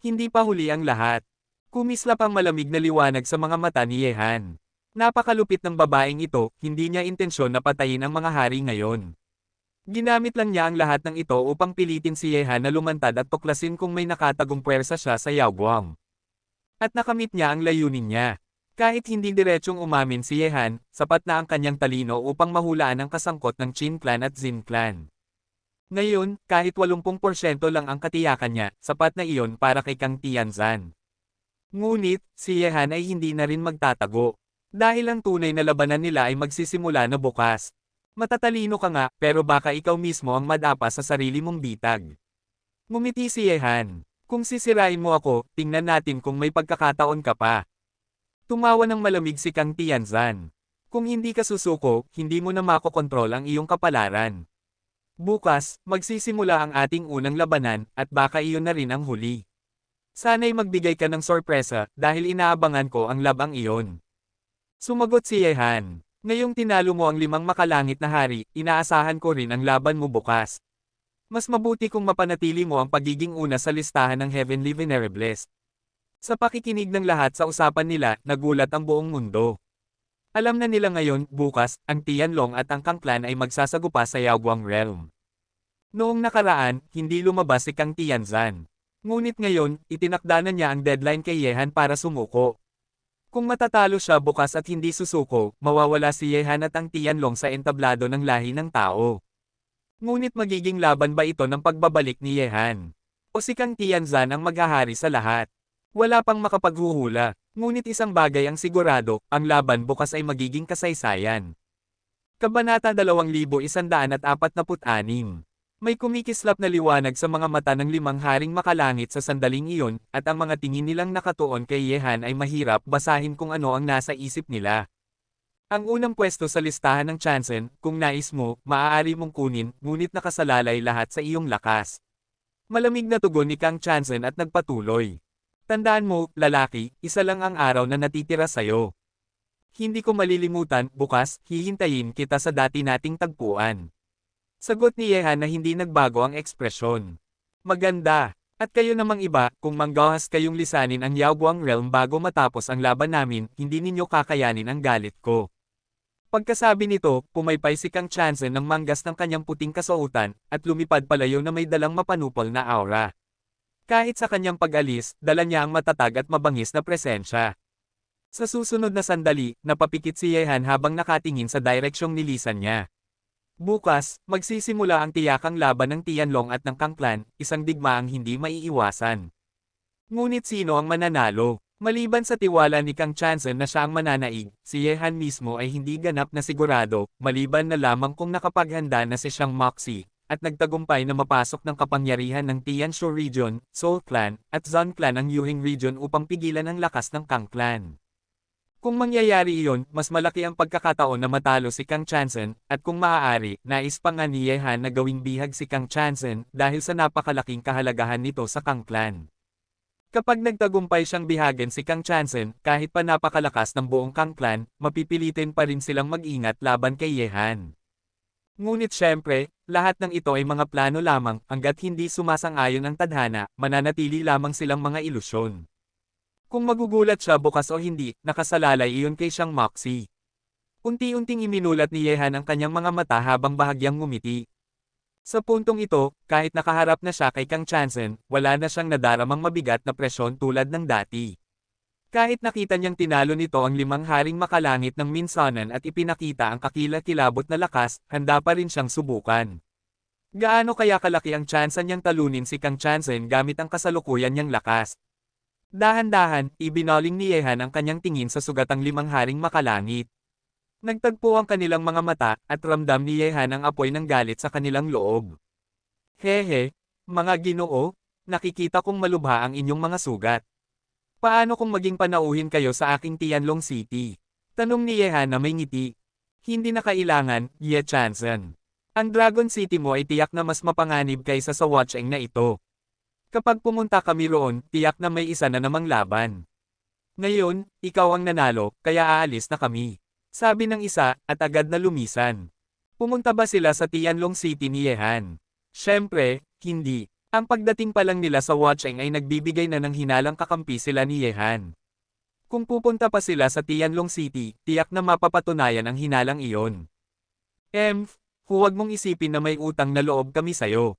Hindi pa huli ang lahat. Kumislap ang malamig na liwanag sa mga mata ni Yehan. Napakalupit ng babaeng ito, hindi niya intensyon na patayin ang mga hari ngayon. Ginamit lang niya ang lahat ng ito upang pilitin si Yehan na lumantad at tuklasin kung may nakatagong puwersa siya sa Yaoguang. At nakamit niya ang layunin niya. Kahit hindi diretsong umamin si Yehan, sapat na ang kanyang talino upang mahulaan ang kasangkot ng Qin Clan at Xin Clan. Ngayon, kahit 80% lang ang katiyakan niya, sapat na iyon para kay Kang Tianzan. Ngunit, si Yehan ay hindi na rin magtatago. Dahil ang tunay na labanan nila ay magsisimula na bukas. Matatalino ka nga, pero baka ikaw mismo ang madapa sa sarili mong bitag. Ngumiti si Yehan. Kung sisirain mo ako, tingnan natin kung may pagkakataon ka pa. Tumawa ng malamig si Kang Tianzan. Kung hindi ka susuko, hindi mo na makokontrol ang iyong kapalaran. Bukas, magsisimula ang ating unang labanan, at baka iyon na rin ang huli. Sana'y magbigay ka ng sorpresa, dahil inaabangan ko ang labang iyon. Sumagot si Yehan. Ngayong tinalo mo ang 5 makalangit na hari, inaasahan ko rin ang laban mo bukas. Mas mabuti kung mapanatili mo ang pagiging una sa listahan ng Heavenly Venerables. Sa pakikinig ng lahat sa usapan nila, nagulat ang buong mundo. Alam na nila ngayon, bukas, ang Tianlong at ang Kang Clan ay magsasagupa sa Yaoguang Realm. Noong nakaraan, hindi lumabas si Kang Tianzan. Ngunit ngayon, itinakda na niya ang deadline kay Yehan para sumuko. Kung matatalo siya bukas at hindi susuko, mawawala si Yehan at ang Tianlong sa entablado ng lahi ng tao. Ngunit magiging laban ba ito ng pagbabalik ni Yehan? O si Kang Tianzan ang maghahari sa lahat? Wala pang makapaghuhula, ngunit isang bagay ang sigurado, ang laban bukas ay magiging kasaysayan. Kabanata 2146. May kumikislap na liwanag sa mga mata ng 5 haring makalangit sa sandaling iyon, at ang mga tingin nilang nakatuon kay Yehan ay mahirap basahin kung ano ang nasa isip nila. Ang unang pwesto sa listahan ng Chansen, kung nais mo, maaari mong kunin, ngunit nakasalalay lahat sa iyong lakas. Malamig na tugon ni Kang Chansen at nagpatuloy. Tandaan mo, lalaki, isa lang ang araw na natitira sa'yo. Hindi ko malilimutan, bukas, hihintayin kita sa dati nating tagpuan. Sagot ni Yehan na hindi nagbago ang ekspresyon. Maganda. At kayo namang iba, kung manggahas kayong lisanin ang Yaoguang Realm bago matapos ang laban namin, hindi ninyo kakayanin ang galit ko. Pagkasabi nito, pumaypay si Kang Chansen ng manggas ng kanyang puting kasuotan, at lumipad palayo na may dalang mapanupol na aura. Kahit sa kanyang pag-alis, dala niya ang matatag at mabangis na presensya. Sa susunod na sandali, napapikit si Yehan habang nakatingin sa direksyong nilisan niya. Bukas, magsisimula ang tiyakang laban ng Tianlong at ng Kang Clan, isang digmaang hindi maiiwasan. Ngunit sino ang mananalo? Maliban sa tiwala ni Kang Chansen na siya ang mananaig, si Yehan mismo ay hindi ganap na sigurado, maliban na lamang kung nakapaghanda na si Xiang Moxie, at nagtagumpay na mapasok ng kapangyarihan ng Tianshu Region, Soul Clan, at Zun Clan ang Yuhing Region upang pigilan ang lakas ng Kang Clan. Kung mangyayari iyon, mas malaki ang pagkakataon na matalo si Kang Chansen, at kung maaari, nais pa nga ni Yehan na gawing bihag si Kang Chansen dahil sa napakalaking kahalagahan nito sa Kang Clan. Kapag nagtagumpay siyang bihagin si Kang Chansen, kahit pa napakalakas ng buong Kang Clan, mapipilitin pa rin silang mag-ingat laban kay Yehan. Ngunit syempre, lahat ng ito ay mga plano lamang, hanggat hindi sumasang-ayon ang tadhana, mananatili lamang silang mga ilusyon. Kung magugulat siya bukas o hindi, nakasalalay iyon kay Xiang Moxie. Unti-unting iminulat ni Yehan ang kanyang mga mata habang bahagyang ngumiti. Sa puntong ito, kahit nakaharap na siya kay Kang Chansen, wala na siyang nadaramang mabigat na presyon tulad ng dati. Kahit nakita niyang tinalo nito ang 5 haring makalangit ng Minsanan at ipinakita ang kakilakilabot na lakas, handa pa rin siyang subukan. Gaano kaya kalaki ang tsansa niyang talunin si Kang Chansen gamit ang kasalukuyan niyang lakas? Dahan-dahan, ibinoling ni Yehan ang kanyang tingin sa sugatang 5 haring makalangit. Nagtagpo ang kanilang mga mata, at ramdam ni Yehan ang apoy ng galit sa kanilang loob. Hehe, mga ginoo, nakikita kong malubha ang inyong mga sugat. Paano kung maging panauhin kayo sa aking Tianlong City? Tanong ni Yehan na may ngiti. Hindi na kailangan, Ye Chansen. Ang Dragon City mo ay tiyak na mas mapanganib kaysa sa Watcheng na ito. Kapag pumunta kami roon, tiyak na may isa na namang laban. Ngayon, ikaw ang nanalo, kaya aalis na kami. Sabi ng isa, at agad na lumisan. Pumunta ba sila sa Tianlong City ni Yehan? Siyempre, hindi. Ang pagdating pa lang nila sa Watcheng ay nagbibigay na ng hinalang kakampi sila ni Yehan. Kung pupunta pa sila sa Tianlong City, tiyak na mapapatunayan ang hinalang iyon. Huwag mong isipin na may utang na loob kami sayo.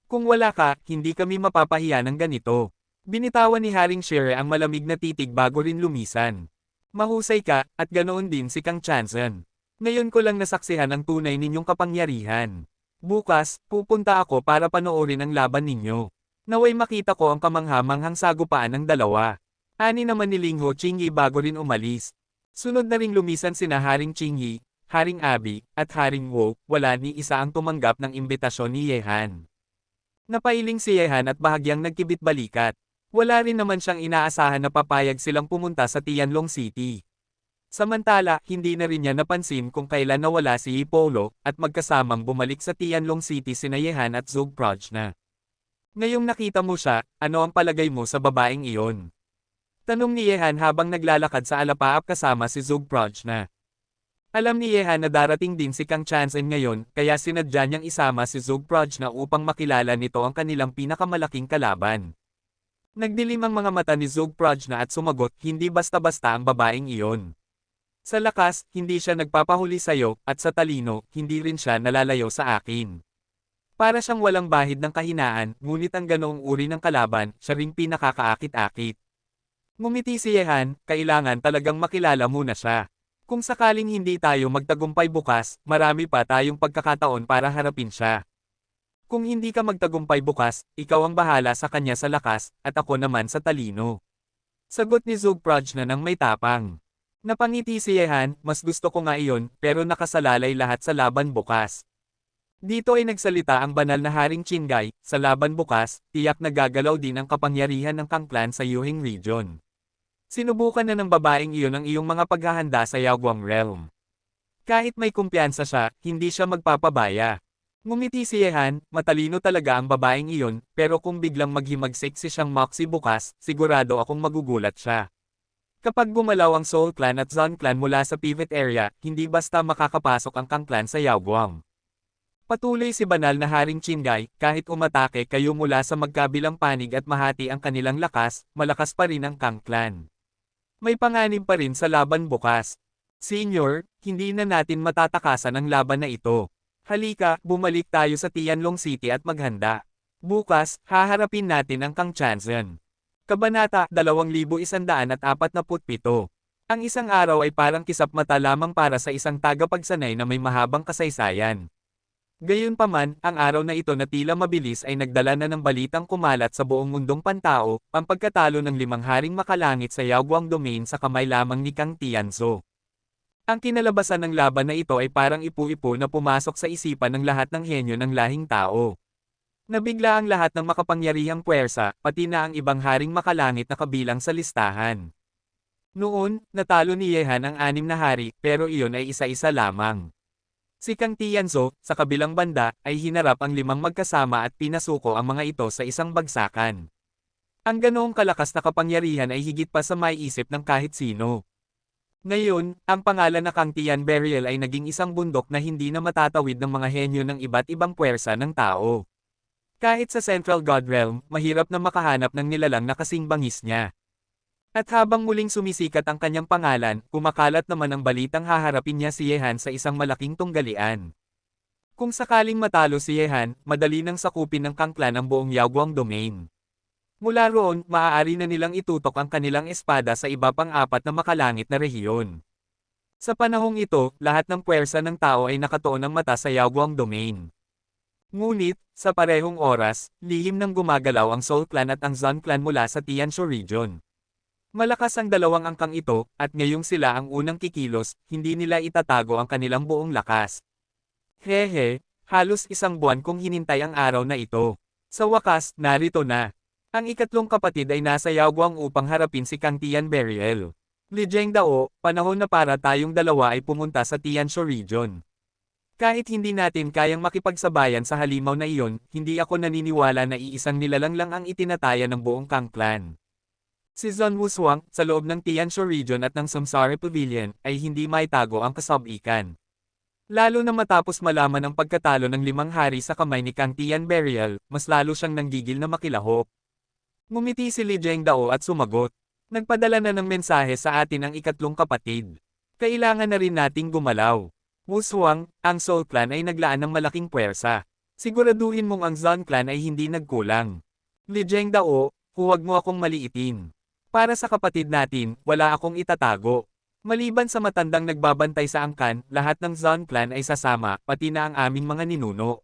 Kung wala ka, hindi kami mapapahiya ng ganito. Binitawan ni Haring Shere ang malamig na titig bago rin lumisan. Mahusay ka, at ganoon din si Kang Chansen. Ngayon ko lang nasaksihan ang tunay ninyong kapangyarihan. Bukas, pupunta ako para panoorin ang laban ninyo. Naway makita ko ang kamanghamanghang sagupaan ng dalawa. Ani naman ni Ling Ho Qingyi bago rin umalis. Sunod na ring lumisan sina Haring Qingyi, Haring Abi, at Haring Wu, wala ni isa ang tumanggap ng imbitasyon ni Yehan. Napailing si Yehan at bahagyang nagkibit-balikat. Wala rin naman siyang inaasahan na papayag silang pumunta sa Tianlong City. Samantala, hindi na rin niya napansin kung kailan nawala si Ipolo, at magkasamang bumalik sa Tianlong City sina Yehan at Zhou Prajna. Ngayong nakita mo siya, ano ang palagay mo sa babaeng iyon? Tanong ni Yehan habang naglalakad sa alapaap kasama si Zhou Prajna. Alam ni Yehan na darating din si Kang Chanzen ngayon, kaya sinadya niyang isama si Zhou Prajna upang makilala nito ang kanilang pinakamalaking kalaban. Nagdilim ang mga mata ni Zhou Prajna at sumagot, hindi basta-basta ang babaeng iyon. Sa lakas, hindi siya nagpapahuli sa'yo, at sa talino, hindi rin siya nalalayo sa akin. Para siyang walang bahid ng kahinaan, ngunit ang ganoong uri ng kalaban, siya ring pinakakaakit-akit. Ngumiti si Yehan, kailangan talagang makilala muna siya. Kung sakaling hindi tayo magtagumpay bukas, marami pa tayong pagkakataon para harapin siya. Kung hindi ka magtagumpay bukas, ikaw ang bahala sa kanya sa lakas, at ako naman sa talino. Sagot ni Zhou Prajna ng may tapang. Napangiti si Yehan, mas gusto ko nga iyon, pero nakasalalay lahat sa laban bukas. Dito ay nagsalita ang banal na Haring Qinghai, sa laban bukas, tiyak na gagalaw din ang kapangyarihan ng Kang Clan sa Yuhing region. Sinubukan na ng babaeng iyon ang iyong mga paghahanda sa Yaoguang Realm. Kahit may kumpiyansa siya, hindi siya magpapabaya. Ngumiti si Yehan, matalino talaga ang babaeng iyon, pero kung biglang maghimagsik si siyang Moxie bukas, sigurado akong magugulat siya. Kapag gumalaw ang Soul Clan at Zon Clan mula sa pivot area, hindi basta makakapasok ang Kang Clan sa Yaoguang. Patuloy si banal na Haring Qinghai, kahit umatake kayo mula sa magkabilang panig at mahati ang kanilang lakas, malakas pa rin ang Kang Clan. May panganib pa rin sa laban bukas. Senior, hindi na natin matatakasan ang laban na ito. Halika, bumalik tayo sa Tianlong City at maghanda. Bukas, haharapin natin ang Kang Chanzen. Kabanata 2147. Ang isang araw ay parang kisap mata lamang para sa isang tagapagsanay na may mahabang kasaysayan. Gayunpaman, ang araw na ito na tila mabilis ay nagdala na ng balitang kumalat sa buong mundong pantao, ang pagkatalo ng 5 haring makalangit sa Yaoguang Domain sa kamay lamang ni Kang Tianzo. Ang kinalabasan ng laban na ito ay parang ipu-ipo na pumasok sa isipan ng lahat ng henyo ng lahing tao. Nabigla ang lahat ng makapangyarihang puwersa, pati na ang ibang haring makalangit na kabilang sa listahan. Noon, natalo ni Yehan ang 6 na hari, pero iyon ay isa-isa lamang. Si Kang Tianzo, sa kabilang banda, ay hinarap ang 5 magkasama at pinasuko ang mga ito sa isang bagsakan. Ang ganoong kalakas na kapangyarihan ay higit pa sa maiisip ng kahit sino. Ngayon, ang pangalan na Kang Tian Burial ay naging isang bundok na hindi na matatawid ng mga henyo ng iba't ibang puwersa ng tao. Kahit sa Central God Realm, mahirap na makahanap ng nilalang na kasing bangis niya. At habang muling sumisikat ang kanyang pangalan, kumakalat naman ang balitang haharapin niya si Yehan sa isang malaking tunggalian. Kung sakaling matalo si Yehan, madali nang sakupin ng Kang Clan ang buong Yaoguang Domain. Mula roon, maaari na nilang itutok ang kanilang espada sa iba pang 4 na makalangit na rehiyon. Sa panahong ito, lahat ng puwersa ng tao ay nakatuon ang mata sa Yaoguang Domain. Ngunit, sa parehong oras, lihim nang gumagalaw ang Soul Clan at ang Zon Clan mula sa Tianshu region. Malakas ang dalawang angkang ito, at ngayong sila ang unang kikilos, hindi nila itatago ang kanilang buong lakas. Hehe, halos isang buwan kong hinintay ang araw na ito. Sa wakas, narito na. Ang ikatlong kapatid ay nasa Yaoguang upang harapin si Kang Tian Burial. Li Zhengdao, panahon na para tayong dalawa ay pumunta sa Tianshu region. Kahit hindi natin kayang makipagsabayan sa halimaw na iyon, hindi ako naniniwala na iisang nilalang lang ang itinataya ng buong Kang Clan. Si Zon Wushuang, sa loob ng Tianshu region at ng Samsara Pavilion, ay hindi maitago ang kasabikan. Lalo na matapos malaman ang pagkatalo ng 5 hari sa kamay ni Kang Tian Burial, mas lalo siyang nanggigil na makilahok. Ngumiti si Li Zhengdao at sumagot. Nagpadala na ng mensahe sa atin ang ikatlong kapatid. Kailangan na rin nating gumalaw. Wushuang, ang Soul Clan ay naglaan ng malaking puwersa. Siguraduhin mong ang Zon Clan ay hindi nagkulang. Li Zhengdao, huwag mo akong maliitin. Para sa kapatid natin, wala akong itatago. Maliban sa matandang nagbabantay sa angkan, lahat ng Zon Clan ay sasama, pati na ang aming mga ninuno.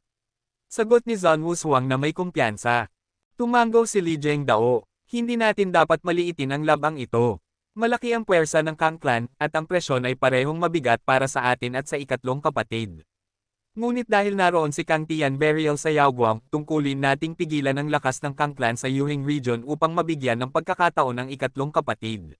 Sagot ni Zhang Wushuang na may kumpiyansa. Tumanggaw si Li Zhengdao. Hindi natin dapat maliitin ang labang ito. Malaki ang puwersa ng Kang Clan, at ang presyon ay parehong mabigat para sa atin at sa ikatlong kapatid. Ngunit dahil naroon si Kang Tianberial sa Yaoguang, tungkulin nating pigilan ang lakas ng Kang Clan sa Yuhing region upang mabigyan ng pagkakataon ang ikatlong kapatid.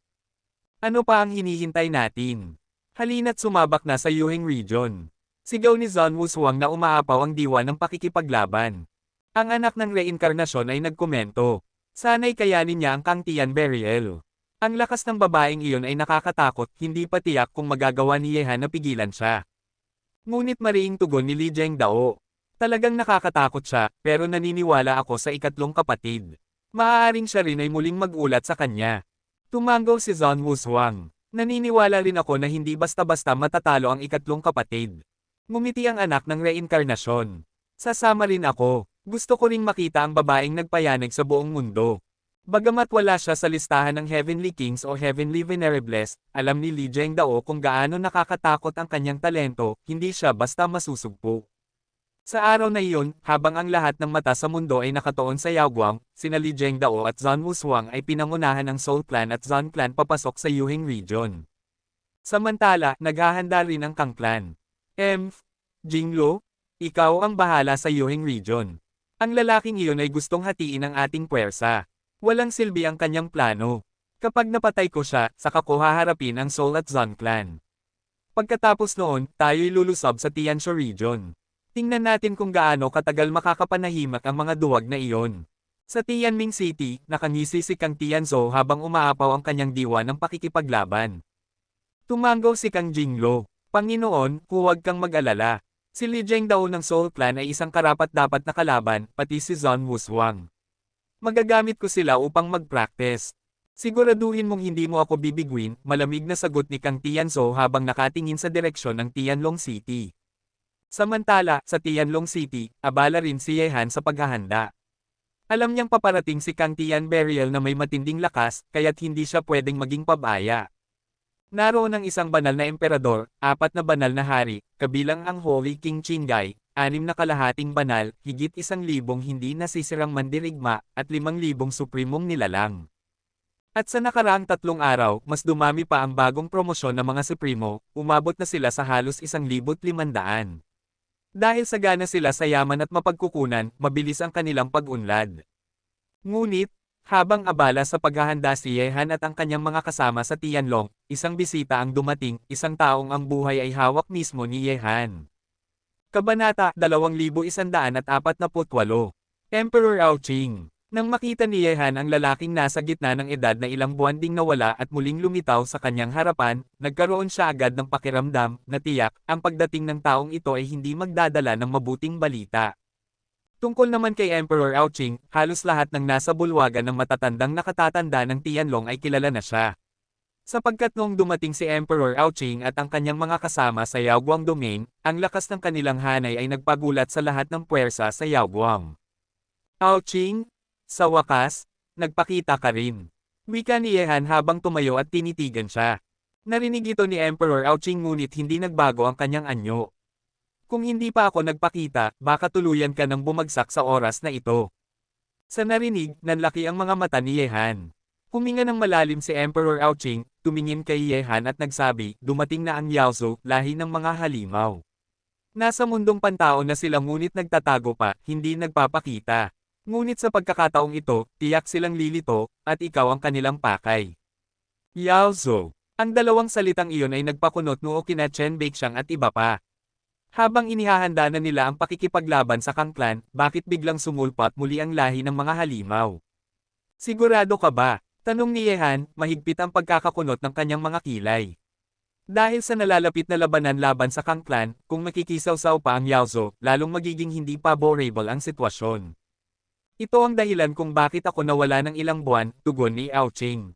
Ano pa ang hinihintay natin? Halina't sumabak na sa Yuhing region. Sigaw ni Zhang Wushuang na umaapaw ang diwa ng pakikipaglaban. Ang anak ng reinkarnasyon ay nagkomento. Sana'y kayanin niya ang Kang Tianberial. Ang lakas ng babaeng iyon ay nakakatakot, hindi pa tiyak kung magagawa ni Yehan na pigilan siya. Ngunit mariing tugon ni Li Zhengdao. Talagang nakakatakot siya, pero naniniwala ako sa ikatlong kapatid. Maaaring siya rin ay muling mag-ulat sa kanya. Tumanggaw si Zhang Wushuang. Naniniwala rin ako na hindi basta-basta matatalo ang ikatlong kapatid. Ngumiti ang anak ng reinkarnasyon. Sasama rin ako. Gusto ko ring makita ang babaeng nagpayanig sa buong mundo. Bagamat wala siya sa listahan ng Heavenly Kings o Heavenly Venerables, alam ni Li Zhengdao kung gaano nakakatakot ang kanyang talento, hindi siya basta masusugpo. Sa araw na iyon, habang ang lahat ng mata sa mundo ay nakatuon sa Yaoguang, sina Li Zhengdao at Zhang Wushuang ay pinangunahan ng Soul Clan at Zhang Clan papasok sa Yuhing region. Samantala, naghahanda rin ang Kang Clan. Jinglo, ikaw ang bahala sa Yuhing region. Ang lalaking iyon ay gustong hatiin ang ating puwersa. Walang silbi ang kanyang plano. Kapag napatay ko siya, saka ko haharapin ang Soul at Zhang Clan. Pagkatapos noon, tayo'y lulusob sa Tianshu region. Tingnan natin kung gaano katagal makakapanahimak ang mga duwag na iyon. Sa Tianming City, nakangisi si Kang Tianzhou habang umaapaw ang kanyang diwa ng pakikipaglaban. Tumanggaw si Kang Jinglo. Panginoon, huwag kang mag-alala. Si Li Zhengdao ng Soul Clan ay isang karapat-dapat na kalaban, pati si Zhang Wushuang. Magagamit ko sila upang mag-practice. Siguraduhin mong hindi mo ako bibiguin, malamig na sagot ni Kang Tianzhou habang nakatingin sa direksyon ng Tianlong City. Samantala, sa Tianlong City, abala rin si Yehan sa paghahanda. Alam niyang paparating si Kang Tianberial na may matinding lakas, kaya't hindi siya pwedeng maging pabaya. Naroon ang isang banal na emperador, 4 na banal na hari, kabilang ang Holy King Qinggai, 6 na kalahating banal, higit 1,000 hindi nasisirang mandirigma, at 5,000 suprimong nilalang. At sa nakaraang 3 araw, mas dumami pa ang bagong promosyon ng mga supremo, umabot na sila sa halos 1,500. Dahil sagana sila sa yaman at mapagkukunan, mabilis ang kanilang pag-unlad. Ngunit, habang abala sa paghahanda si Yehan at ang kanyang mga kasama sa Tianlong, isang bisita ang dumating, isang taong ang buhay ay hawak mismo ni Yehan. Kabanata 2148 Emperor Aoqing. Nang makita ni Yehan ang lalaking nasa gitna ng edad na ilang buwan ding nawala at muling lumitaw sa kanyang harapan, nagkaroon siya agad ng pakiramdam na tiyak, ang pagdating ng taong ito ay hindi magdadala ng mabuting balita. Tungkol naman kay Emperor Aoqing, halos lahat ng nasa bulwagan ng matatandang nakatatanda ng Tianlong ay kilala na siya. Sapagkat noong dumating si Emperor Aoqing at ang kanyang mga kasama sa Yaoguang Domain, ang lakas ng kanilang hanay ay nagpagulat sa lahat ng puwersa sa Yaoguang. Aoqing, sa wakas, nagpakita ka rin. Wika ni Yehan habang tumayo at tinitigan siya. Narinig ito ni Emperor Aoqing ngunit hindi nagbago ang kanyang anyo. Kung hindi pa ako nagpakita, baka tuluyan ka nang bumagsak sa oras na ito. Sa narinig, nanlaki ang mga mata ni Yehan. Huminga ng malalim si Emperor Aoqing, tumingin kay Yehan at nagsabi, dumating na ang Yaozu, lahi ng mga halimaw. Nasa mundong pantao na sila ngunit nagtatago pa, hindi nagpapakita. Ngunit sa pagkakataong ito, tiyak silang lilito, at ikaw ang kanilang pakay. Yaozu. Ang dalawang salitang iyon ay nagpakunot noo kina Chen Baixiang at iba pa. Habang inihahanda na nila ang pakikipaglaban sa Kang Clan, bakit biglang sumulpat muli ang lahi ng mga halimaw? Sigurado ka ba? Tanong ni Yehan, mahigpit ang pagkakakunot ng kanyang mga kilay. Dahil sa nalalapit na labanan laban sa Kang Clan, kung makikisaw-saw pa ang Yaozu, lalong magiging hindi favorable ang sitwasyon. Ito ang dahilan kung bakit ako nawala ng ilang buwan, tugon ni Aoqing.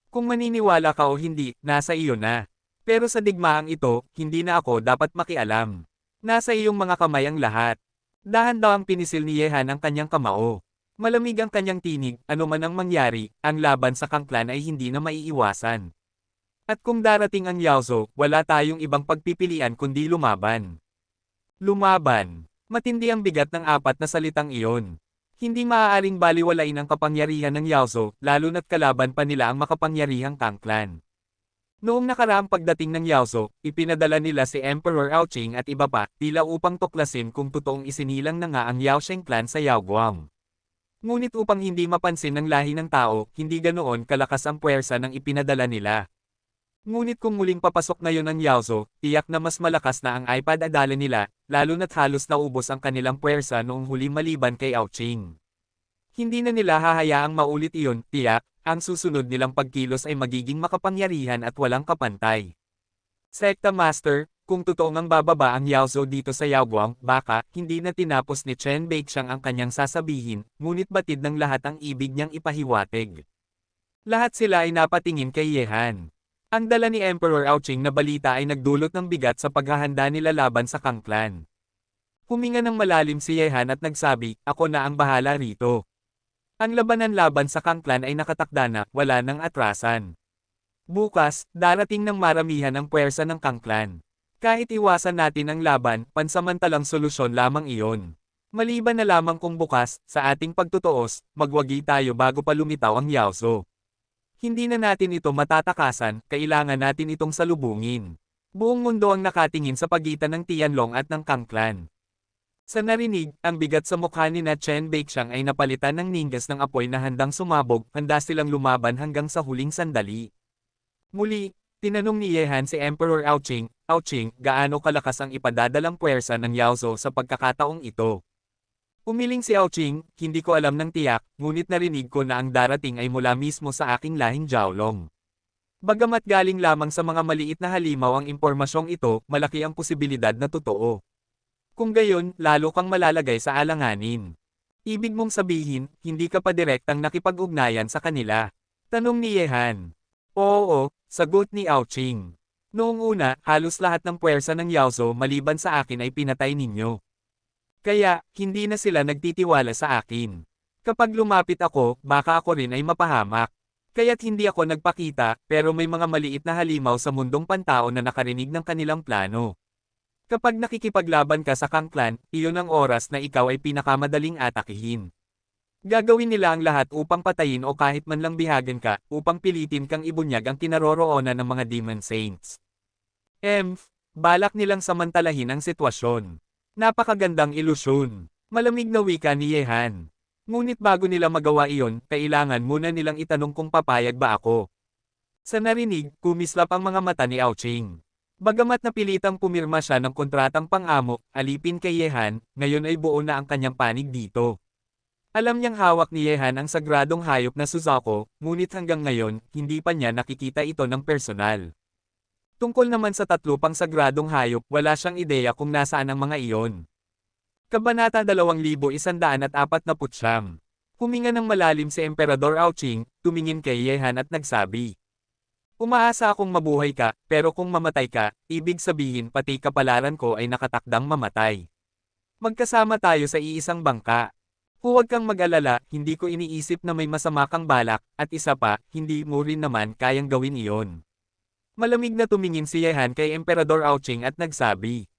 Kung maniniwala ka o hindi, nasa iyo na. Pero sa digmaang ito, hindi na ako dapat makialam. Nasa iyong mga kamay ang lahat. Dahan-dahang pinisil ni Yehan ang kanyang kamao. Malamig ang kanyang tinig, ano man ang mangyari, ang laban sa Kang Clan ay hindi na maiiwasan. At kung darating ang Yaozu, wala tayong ibang pagpipilian kundi lumaban. Lumaban. Matindi ang bigat ng apat na salitang iyon. Hindi maaaring baliwalain ang kapangyarihan ng Yaozo, lalo na't kalaban pa nila ang makapangyarihang Tang Clan. Noong nakaraang pagdating ng Yaozo, ipinadala nila si Emperor Aoqing at iba pa, tila upang tuklasin kung totoong isinilang na nga ang Yaosheng clan sa Yaoguang. Ngunit upang hindi mapansin ng lahi ng tao, hindi ganoon kalakas ang puwersa ng ipinadala nila. Ngunit kung muling papasok ngayon ang Yaozo, tiyak na mas malakas na ang iPad adala nila, lalo na't halos naubos ang kanilang puwersa noong huli maliban kay Aoqing. Hindi na nila hahayaang maulit iyon, tiyak, ang susunod nilang pagkilos ay magiging makapangyarihan at walang kapantay. Sekta Master, kung totoong ang bababa ang Yaozo dito sa Yaoguang, baka, hindi na tinapos ni Chen Beiqiang ang kanyang sasabihin, ngunit batid ng lahat ang ibig niyang ipahiwatig. Lahat sila ay napatingin kay Yehan. Ang dala ni Emperor Aoqing na balita ay nagdulot ng bigat sa paghahanda nila laban sa Kang Clan. Huminga ng malalim si Yehan at nagsabi, ako na ang bahala rito. Ang labanan laban sa Kang Clan ay nakatakda na, wala nang atrasan. Bukas, darating ng maramihan ang puwersa ng Kang Clan. Kahit iwasan natin ang laban, pansamantalang solusyon lamang iyon. Maliban na lamang kung bukas, sa ating pagtutuos, magwagi tayo bago pa lumitaw ang Yaozo. Hindi na natin ito matatakasan, kailangan natin itong salubungin. Buong mundo ang nakatingin sa pagitan ng Tianlong at ng Kang Clan. Sa narinig, ang bigat sa mukha ni na Chen Beiqiang ay napalitan ng ningas ng apoy na handang sumabog, handa silang lumaban hanggang sa huling sandali. Muli, tinanong ni Yehan si Emperor Aoqing, Aoqing, gaano kalakas ang ipadadalang puwersa ng Yaozo sa pagkakataong ito? Umiling si Aoqing, hindi ko alam ng tiyak, ngunit narinig ko na ang darating ay mula mismo sa aking lahing Jiaolong. Bagamat galing lamang sa mga maliit na halimaw ang impormasyong ito, malaki ang posibilidad na totoo. Kung gayon, lalo kang malalagay sa alanganin. Ibig mong sabihin, hindi ka pa direktang nakipag-ugnayan sa kanila. Tanong ni Yehan. Oo, sagot ni Aoqing. Noong una, halos lahat ng puwersa ng Yaozo maliban sa akin ay pinatay ninyo. Kaya, hindi na sila nagtitiwala sa akin. Kapag lumapit ako, baka ako rin ay mapahamak. Kaya't hindi ako nagpakita, pero may mga maliit na halimaw sa mundong pantao na nakarinig ng kanilang plano. Kapag nakikipaglaban ka sa Kang Clan, iyon ang oras na ikaw ay pinakamadaling atakihin. Gagawin nila ang lahat upang patayin o kahit man lang bihagan ka, upang pilitin kang ibunyag ang kinaroroonan ng mga Demon Saints. Balak nilang samantalahin ang sitwasyon. Napakagandang ilusyon. Malamig na wika ni Yehan. Ngunit bago nila magawa iyon, kailangan muna nilang itanong kung papayag ba ako. Sa narinig, kumislap ang mga mata ni Aoqing. Bagamat napilitang pumirma siya ng kontratang pang-amo, alipin kay Yehan, ngayon ay buo na ang kanyang panig dito. Alam niyang hawak ni Yehan ang sagradong hayop na Suzaku, ngunit hanggang ngayon, hindi pa niya nakikita ito ng personal. Tungkol naman sa tatlo pang sagradong hayop, wala siyang ideya kung nasaan ang mga iyon. Kabanata 2149. Huminga ng malalim si Emperador Aoqing, tumingin kay Yehan at nagsabi. Umaasa akong mabuhay ka, pero kung mamatay ka, ibig sabihin pati kapalaran ko ay nakatakdang mamatay. Magkasama tayo sa iisang bangka. Huwag kang mag-alala, hindi ko iniisip na may masama kang balak, at isa pa, hindi mo rin naman kayang gawin iyon. Malamig na tumingin si Yehan kay Emperador Aoqing at nagsabi.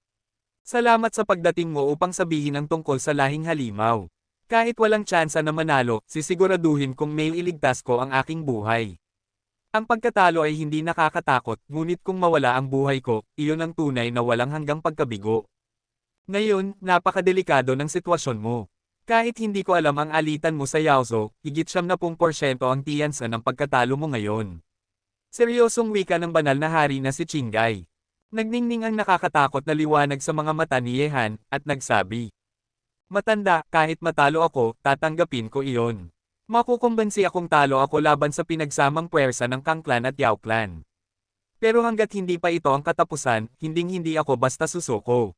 Salamat sa pagdating mo upang sabihin ang tungkol sa lahing halimaw. Kahit walang tsansa na manalo, sisiguraduhin kong may iligtas ko ang aking buhay. Ang pagkatalo ay hindi nakakatakot, ngunit kung mawala ang buhay ko, iyon ang tunay na walang hanggang pagkabigo. Ngayon, napakadelikado ng sitwasyon mo. Kahit hindi ko alam ang alitan mo sa Yaozo, higit 70% ang tiyansa ng pagkatalo mo ngayon. Seryosong wika ng banal na hari na si Qinghai. Nagningning ang nakakatakot na liwanag sa mga mata ni Yehan, at nagsabi. Matanda, kahit matalo ako, tatanggapin ko iyon. Makukumbansi akong talo ako laban sa pinagsamang puwersa ng Kang Clan at Yao Clan. Pero hanggat hindi pa ito ang katapusan, hinding-hindi ako basta susuko.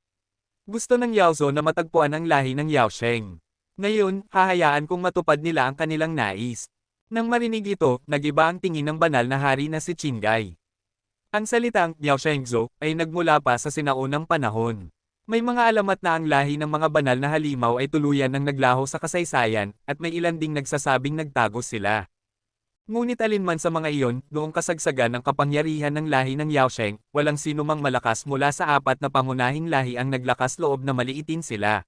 Gusto ng Yaozo na matagpuan ang lahi ng Yaosheng. Ngayon, hahayaan kong matupad nila ang kanilang nais. Nang marinig ito, nagiba ang tingin ng banal na hari na si Qinghai. Ang salitang Yaoshengzo ay nagmula pa sa sinaunang panahon. May mga alamat na ang lahi ng mga banal na halimaw ay tuluyan ng naglaho sa kasaysayan, at may ilan ding nagsasabing nagtago sila. Ngunit alinman sa mga iyon, noong kasagsagan ng kapangyarihan ng lahi ng Yaosheng, walang sinumang malakas mula sa apat na pangunahing lahi ang naglakas loob na maliitin sila.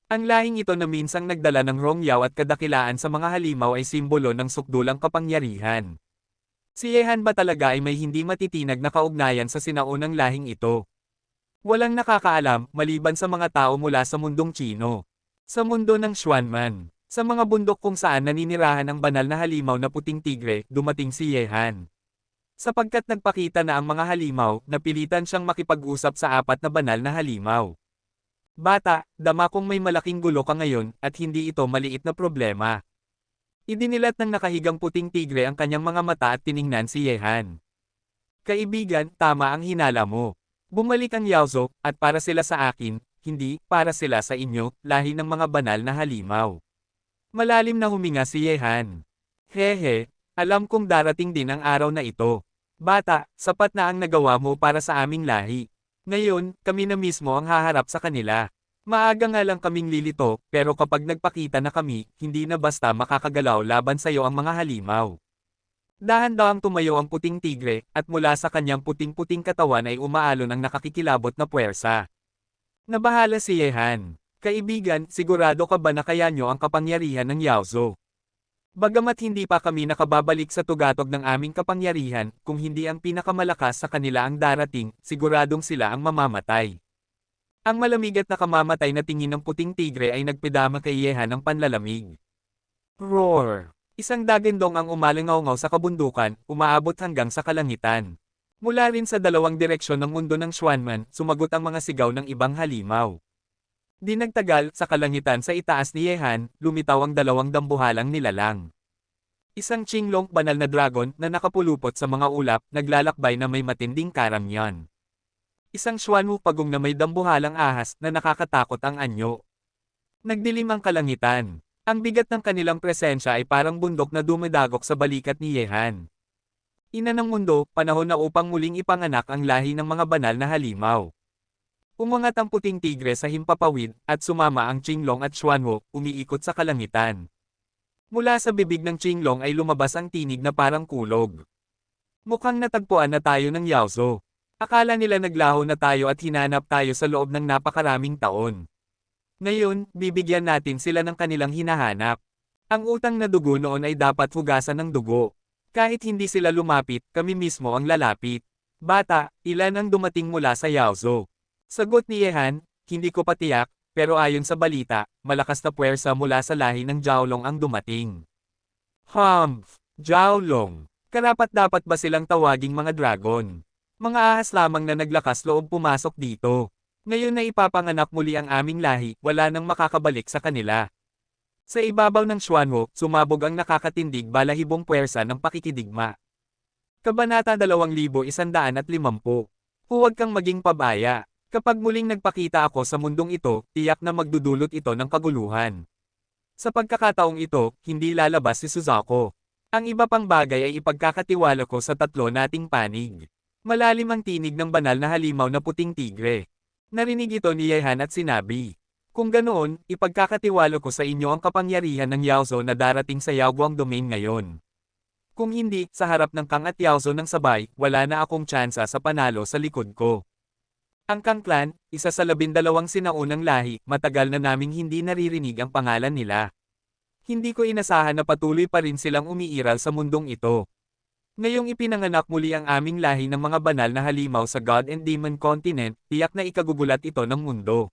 Ang lahing ito na minsang nagdala ng rongyaw at kadakilaan sa mga halimaw ay simbolo ng sukdulang kapangyarihan. Si Yehan ba talaga ay may hindi matitinag na kaugnayan sa sinaunang lahing ito? Walang nakakaalam, maliban sa mga tao mula sa mundong Chino. Sa mundo ng Xuanman, sa mga bundok kung saan naninirahan ang banal na halimaw na puting tigre, dumating si Yehan. Sapagkat nagpakita na ang mga halimaw, napilitan siyang makipag-usap sa apat na banal na halimaw. Bata, dama kong may malaking gulo ka ngayon, at hindi ito maliit na problema. Idinilat ng nakahigang puting tigre ang kanyang mga mata at tiningnan si Yehan. Kaibigan, tama ang hinala mo. Bumalik ang Yaozo, at para sila sa akin, hindi, para sila sa inyo, lahi ng mga banal na halimaw. Malalim na huminga si Yehan. Hehe, alam kong darating din ang araw na ito. Bata, sapat na ang nagawa mo para sa aming lahi. Ngayon, kami na mismo ang haharap sa kanila. Maaga nga lang kaming lilito, pero kapag nagpakita na kami, hindi na basta makakagalaw laban sa iyo ang mga halimaw. Dahan-dahang tumayo ang puting tigre, at mula sa kanyang puting-puting katawan ay umaalon ang nakakikilabot na puwersa. Nabahala si Yehan. Kaibigan, sigurado ka ba na kaya nyo ang kapangyarihan ng Yaozo? Bagamat hindi pa kami nakababalik sa tugatog ng aming kapangyarihan, kung hindi ang pinakamalakas sa kanila ang darating, siguradong sila ang mamamatay. Ang malamig at nakamamatay na tingin ng puting tigre ay nagpidama kay Yehan ng panlalamig. Roar! Isang dagindong ang umalingaw-ngaw sa kabundukan, umaabot hanggang sa kalangitan. Mula rin sa dalawang direksyon ng mundo ng Xuanman, sumagot ang mga sigaw ng ibang halimaw. Di nagtagal, sa kalangitan sa itaas ni Yehan, lumitaw ang dalawang dambuhalang nilalang. Isang Qinglong banal na dragon na nakapulupot sa mga ulap, naglalakbay na may matinding karamyan. Isang Xuanwu pagong na may dambuhalang ahas na nakakatakot ang anyo. Nagdilim ang kalangitan. Ang bigat ng kanilang presensya ay parang bundok na dumadagok sa balikat ni Yehan. Ina ng mundo, panahon na upang muling ipanganak ang lahi ng mga banal na halimaw. Umangat ang puting tigre sa himpapawid, at sumama ang Qinglong at Xuanwu, umiikot sa kalangitan. Mula sa bibig ng Qinglong ay lumabas ang tinig na parang kulog. Mukhang natagpuan na tayo ng Yaozo. Akala nila naglaho na tayo at hinanap tayo sa loob ng napakaraming taon. Ngayon, bibigyan natin sila ng kanilang hinahanap. Ang utang na dugo noon ay dapat hugasan ng dugo. Kahit hindi sila lumapit, kami mismo ang lalapit. Bata, ilan ang dumating mula sa Yaozo? Sagot ni Yehan, hindi ko patiyak, pero ayon sa balita, malakas na puwersa mula sa lahi ng Jiaolong ang dumating. Humph! Jiaolong! Karapat-dapat ba silang tawaging mga dragon? Mga ahas lamang na naglakas loob pumasok dito. Ngayon na ipapanganak muli ang aming lahi, wala nang makakabalik sa kanila. Sa ibabaw ng Xuanwu, sumabog ang nakakatindig balahibong puwersa ng pakikidigma. Kabanata 2150. Huwag kang maging pabaya. Kapag muling nagpakita ako sa mundong ito, tiyak na magdudulot ito ng kaguluhan. Sa pagkakataong ito, hindi lalabas si Suzaku. Ang iba pang bagay ay ipagkakatiwala ko sa tatlo nating panig. Malalim ang tinig ng banal na halimaw na puting tigre. Narinig ito ni Yehan at sinabi, kung ganoon, ipagkakatiwala ko sa inyo ang kapangyarihan ng Yaozo na darating sa Yaoguang Domain ngayon. Kung hindi, sa harap ng Kang at Yaozo ng sabay, wala na akong tsansa sa panalo sa likod ko. Ang Kang clan, isa sa 12 sinaunang lahi, matagal na naming hindi naririnig ang pangalan nila. Hindi ko inasahan na patuloy pa rin silang umiiral sa mundong ito. Ngayong ipinanganak muli ang aming lahi ng mga banal na halimaw sa God and Demon Continent, tiyak na ikagugulat ito ng mundo.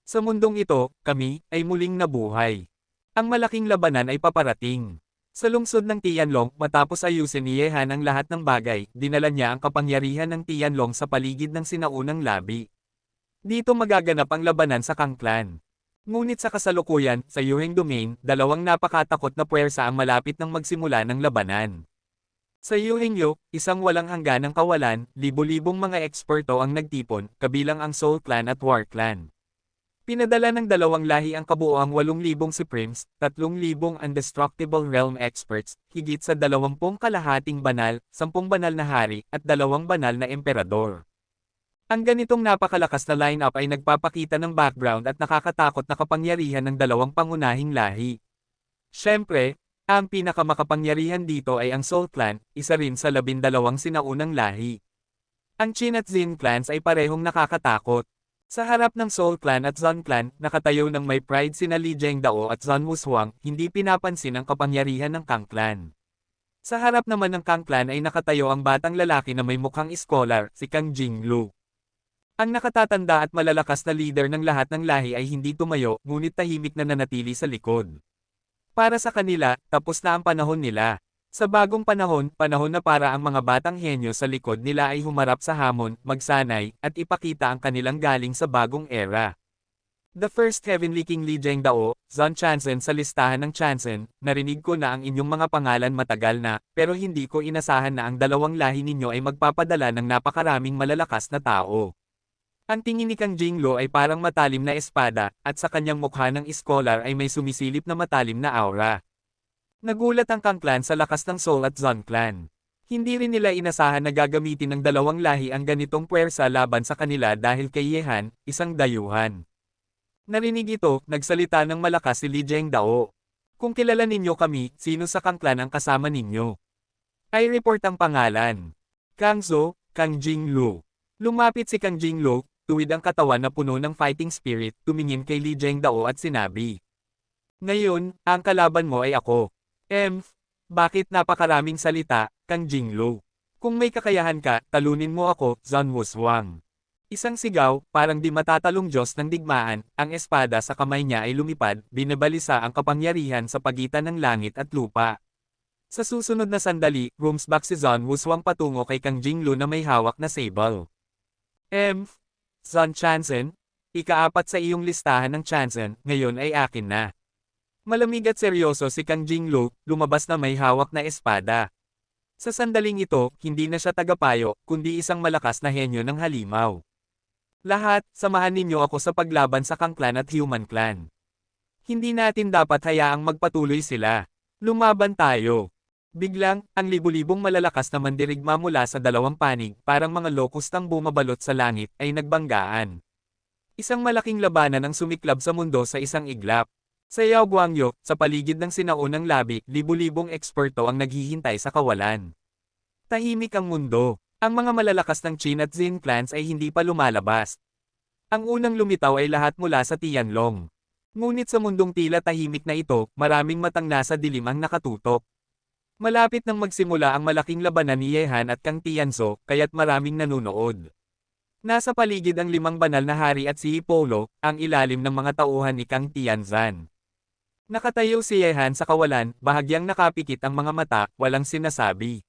Sa mundong ito, kami, ay muling nabuhay. Ang malaking labanan ay paparating. Sa lungsod ng Tianlong, matapos ayusin ni Yehan ang lahat ng bagay, dinala niya ang kapangyarihan ng Tianlong sa paligid ng sinaunang labi. Dito magaganap ang labanan sa Kang clan. Ngunit sa kasalukuyan, sa Yuheng Domain, dalawang napakatakot na puwersa ang malapit ng magsimula ng labanan. Sa Yuhengyo, isang walang hangganang kawalan, libo-libong mga eksperto ang nagtipon, kabilang ang Soul Clan at War Clan. Pinadala ng dalawang lahi ang kabuoang 8,000 Supremes, 3,000 Undestructible Realm Experts, higit sa 20 kalahating banal, 10 banal na hari, at 2 banal na emperador. Ang ganitong napakalakas na lineup ay nagpapakita ng background at nakakatakot na kapangyarihan ng dalawang pangunahing lahi. Siyempre, ang pinakamakapangyarihan dito ay ang Soul Clan, isa rin sa 12 sinaunang lahi. Ang Qin at Xin clans ay parehong nakakatakot. Sa harap ng Soul Clan at Zon Clan, nakatayo ng may pride sina Li Zhengdao at Zon Wushuang, hindi pinapansin ang kapangyarihan ng Kang Clan. Sa harap naman ng Kang Clan ay nakatayo ang batang lalaki na may mukhang scholar, si Kang Jinglu. Ang nakatatanda at malalakas na leader ng lahat ng lahi ay hindi tumayo, ngunit tahimik na nanatili sa likod. Para sa kanila, tapos na ang panahon nila. Sa bagong panahon, panahon na para ang mga batang henyo sa likod nila ay humarap sa hamon, magsanay, at ipakita ang kanilang galing sa bagong era. The First Heavenly King Li Zhengdao, Zon Chanzen sa listahan ng Chanzen, narinig ko na ang inyong mga pangalan matagal na, pero hindi ko inasahan na ang dalawang lahi ninyo ay magpapadala ng napakaraming malalakas na tao. Ang tingin ni Kang Jinglo ay parang matalim na espada, at sa kanyang mukha ng scholar ay may sumisilip na matalim na aura. Nagulat ang Kang Clan sa lakas ng Soul at Zon Clan. Hindi rin nila inasahan na gagamitin ng dalawang lahi ang ganitong puwersa laban sa kanila dahil kay Yehan, isang dayuhan. Narinig ito, nagsalita ng malakas si Li Zhengdao. Kung kilala ninyo kami, sino sa Kang Clan ang kasama ninyo? Ay report ang pangalan. Kang Zhou, Kang Jinglu. Lumapit si Kang Jinglu, tuwid ang katawan na puno ng fighting spirit, tumingin kay Li Zhengdao at sinabi. Ngayon, ang kalaban mo ay ako. Bakit napakaraming salita, Kang Jinglu? Kung may kakayahan ka, talunin mo ako, Zon Wushuang. Isang sigaw, parang di matatalong Diyos ng digmaan, ang espada sa kamay niya ay lumipad, binabalisa ang kapangyarihan sa pagitan ng langit at lupa. Sa susunod na sandali, rumsback si Zon Wushuang patungo kay Kang Jinglu na may hawak na sable. Zon Chanzen, ikaapat sa iyong listahan ng Chanzen, ngayon ay akin na. Malamig at seryoso si Kang Jinglu, lumabas na may hawak na espada. Sa sandaling ito, hindi na siya tagapayo, kundi isang malakas na henyo ng halimaw. Lahat, samahan ninyo ako sa paglaban sa Kang Clan at Human Clan. Hindi natin dapat hayaang magpatuloy sila. Lumaban tayo. Biglang, ang libu-libong malalakas na mandirigma mula sa dalawang panig, parang mga lokustang bumabalot sa langit, ay nagbanggaan. Isang malaking labanan ang sumiklab sa mundo sa isang iglap. Sa Yao Guangyo, sa paligid ng sinaunang labi, libu-libong eksperto ang naghihintay sa kawalan. Tahimik ang mundo. Ang mga malalakas ng Qin at Zin clans ay hindi pa lumalabas. Ang unang lumitaw ay lahat mula sa Tianlong. Ngunit sa mundong tila tahimik na ito, maraming matang nasa dilim ang nakatutok. Malapit nang magsimula ang malaking labanan ni Yehan at Kang Tianzo, kaya't maraming nanunood. Nasa paligid ang 5 banal na hari at si Hipolo, ang ilalim ng mga tauhan ni Kang Tianzan. Nakatayo si Yehan sa kawalan, bahagyang nakapikit ang mga mata, walang sinasabi.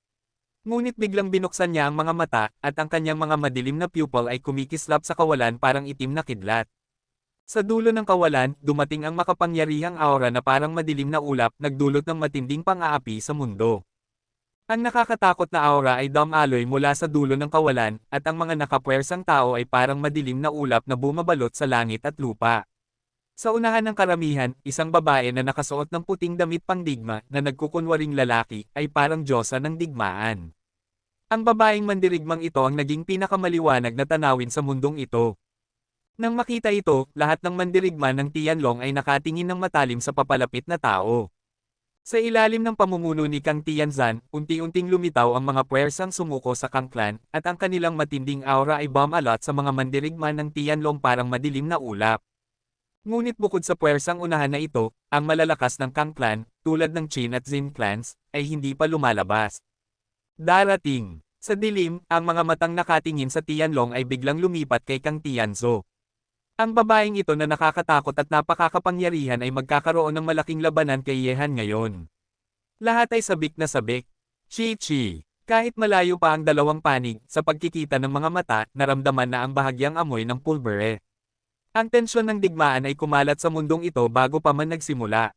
Ngunit biglang binuksan niya ang mga mata, at ang kanyang mga madilim na pupil ay kumikislap sa kawalan parang itim na kidlat. Sa dulo ng kawalan, dumating ang makapangyarihang aura na parang madilim na ulap, nagdulot ng matinding pang-aapi sa mundo. Ang nakakatakot na aura ay dumaloy mula sa dulo ng kawalan, at ang mga nakapwersang tao ay parang madilim na ulap na bumabalot sa langit at lupa. Sa unahan ng karamihan, isang babae na nakasuot ng puting damit pangdigma na nagkukunwaring lalaki ay parang diyosa ng digmaan. Ang babaeng mandirigmang ito ang naging pinakamaliwanag na tanawin sa mundong ito. Nang makita ito, lahat ng mandirigma ng Tianlong ay nakatingin ng matalim sa papalapit na tao. Sa ilalim ng pamumuno ni Kang Tianzan, unti-unting lumitaw ang mga puwersang sumuko sa Kang Clan, at ang kanilang matinding aura ay bumalot sa mga mandirigma ng Tianlong parang madilim na ulap. Ngunit bukod sa puwersang unahan na ito, ang malalakas ng Kang Clan, tulad ng Qin at Zin clans, ay hindi pa lumalabas. Darating. Sa dilim, ang mga matang nakatingin sa Tianlong ay biglang lumipat kay Kang Tianzo. Ang babaeng ito na nakakatakot at napakakapangyarihan ay magkakaroon ng malaking labanan kay Yehan ngayon. Lahat ay sabik na sabik. Chi-chi. Kahit malayo pa ang dalawang panig, sa pagkikita ng mga mata, naramdaman na ang bahagyang amoy ng pulbere. Ang tensyon ng digmaan ay kumalat sa mundong ito bago pa man nagsimula.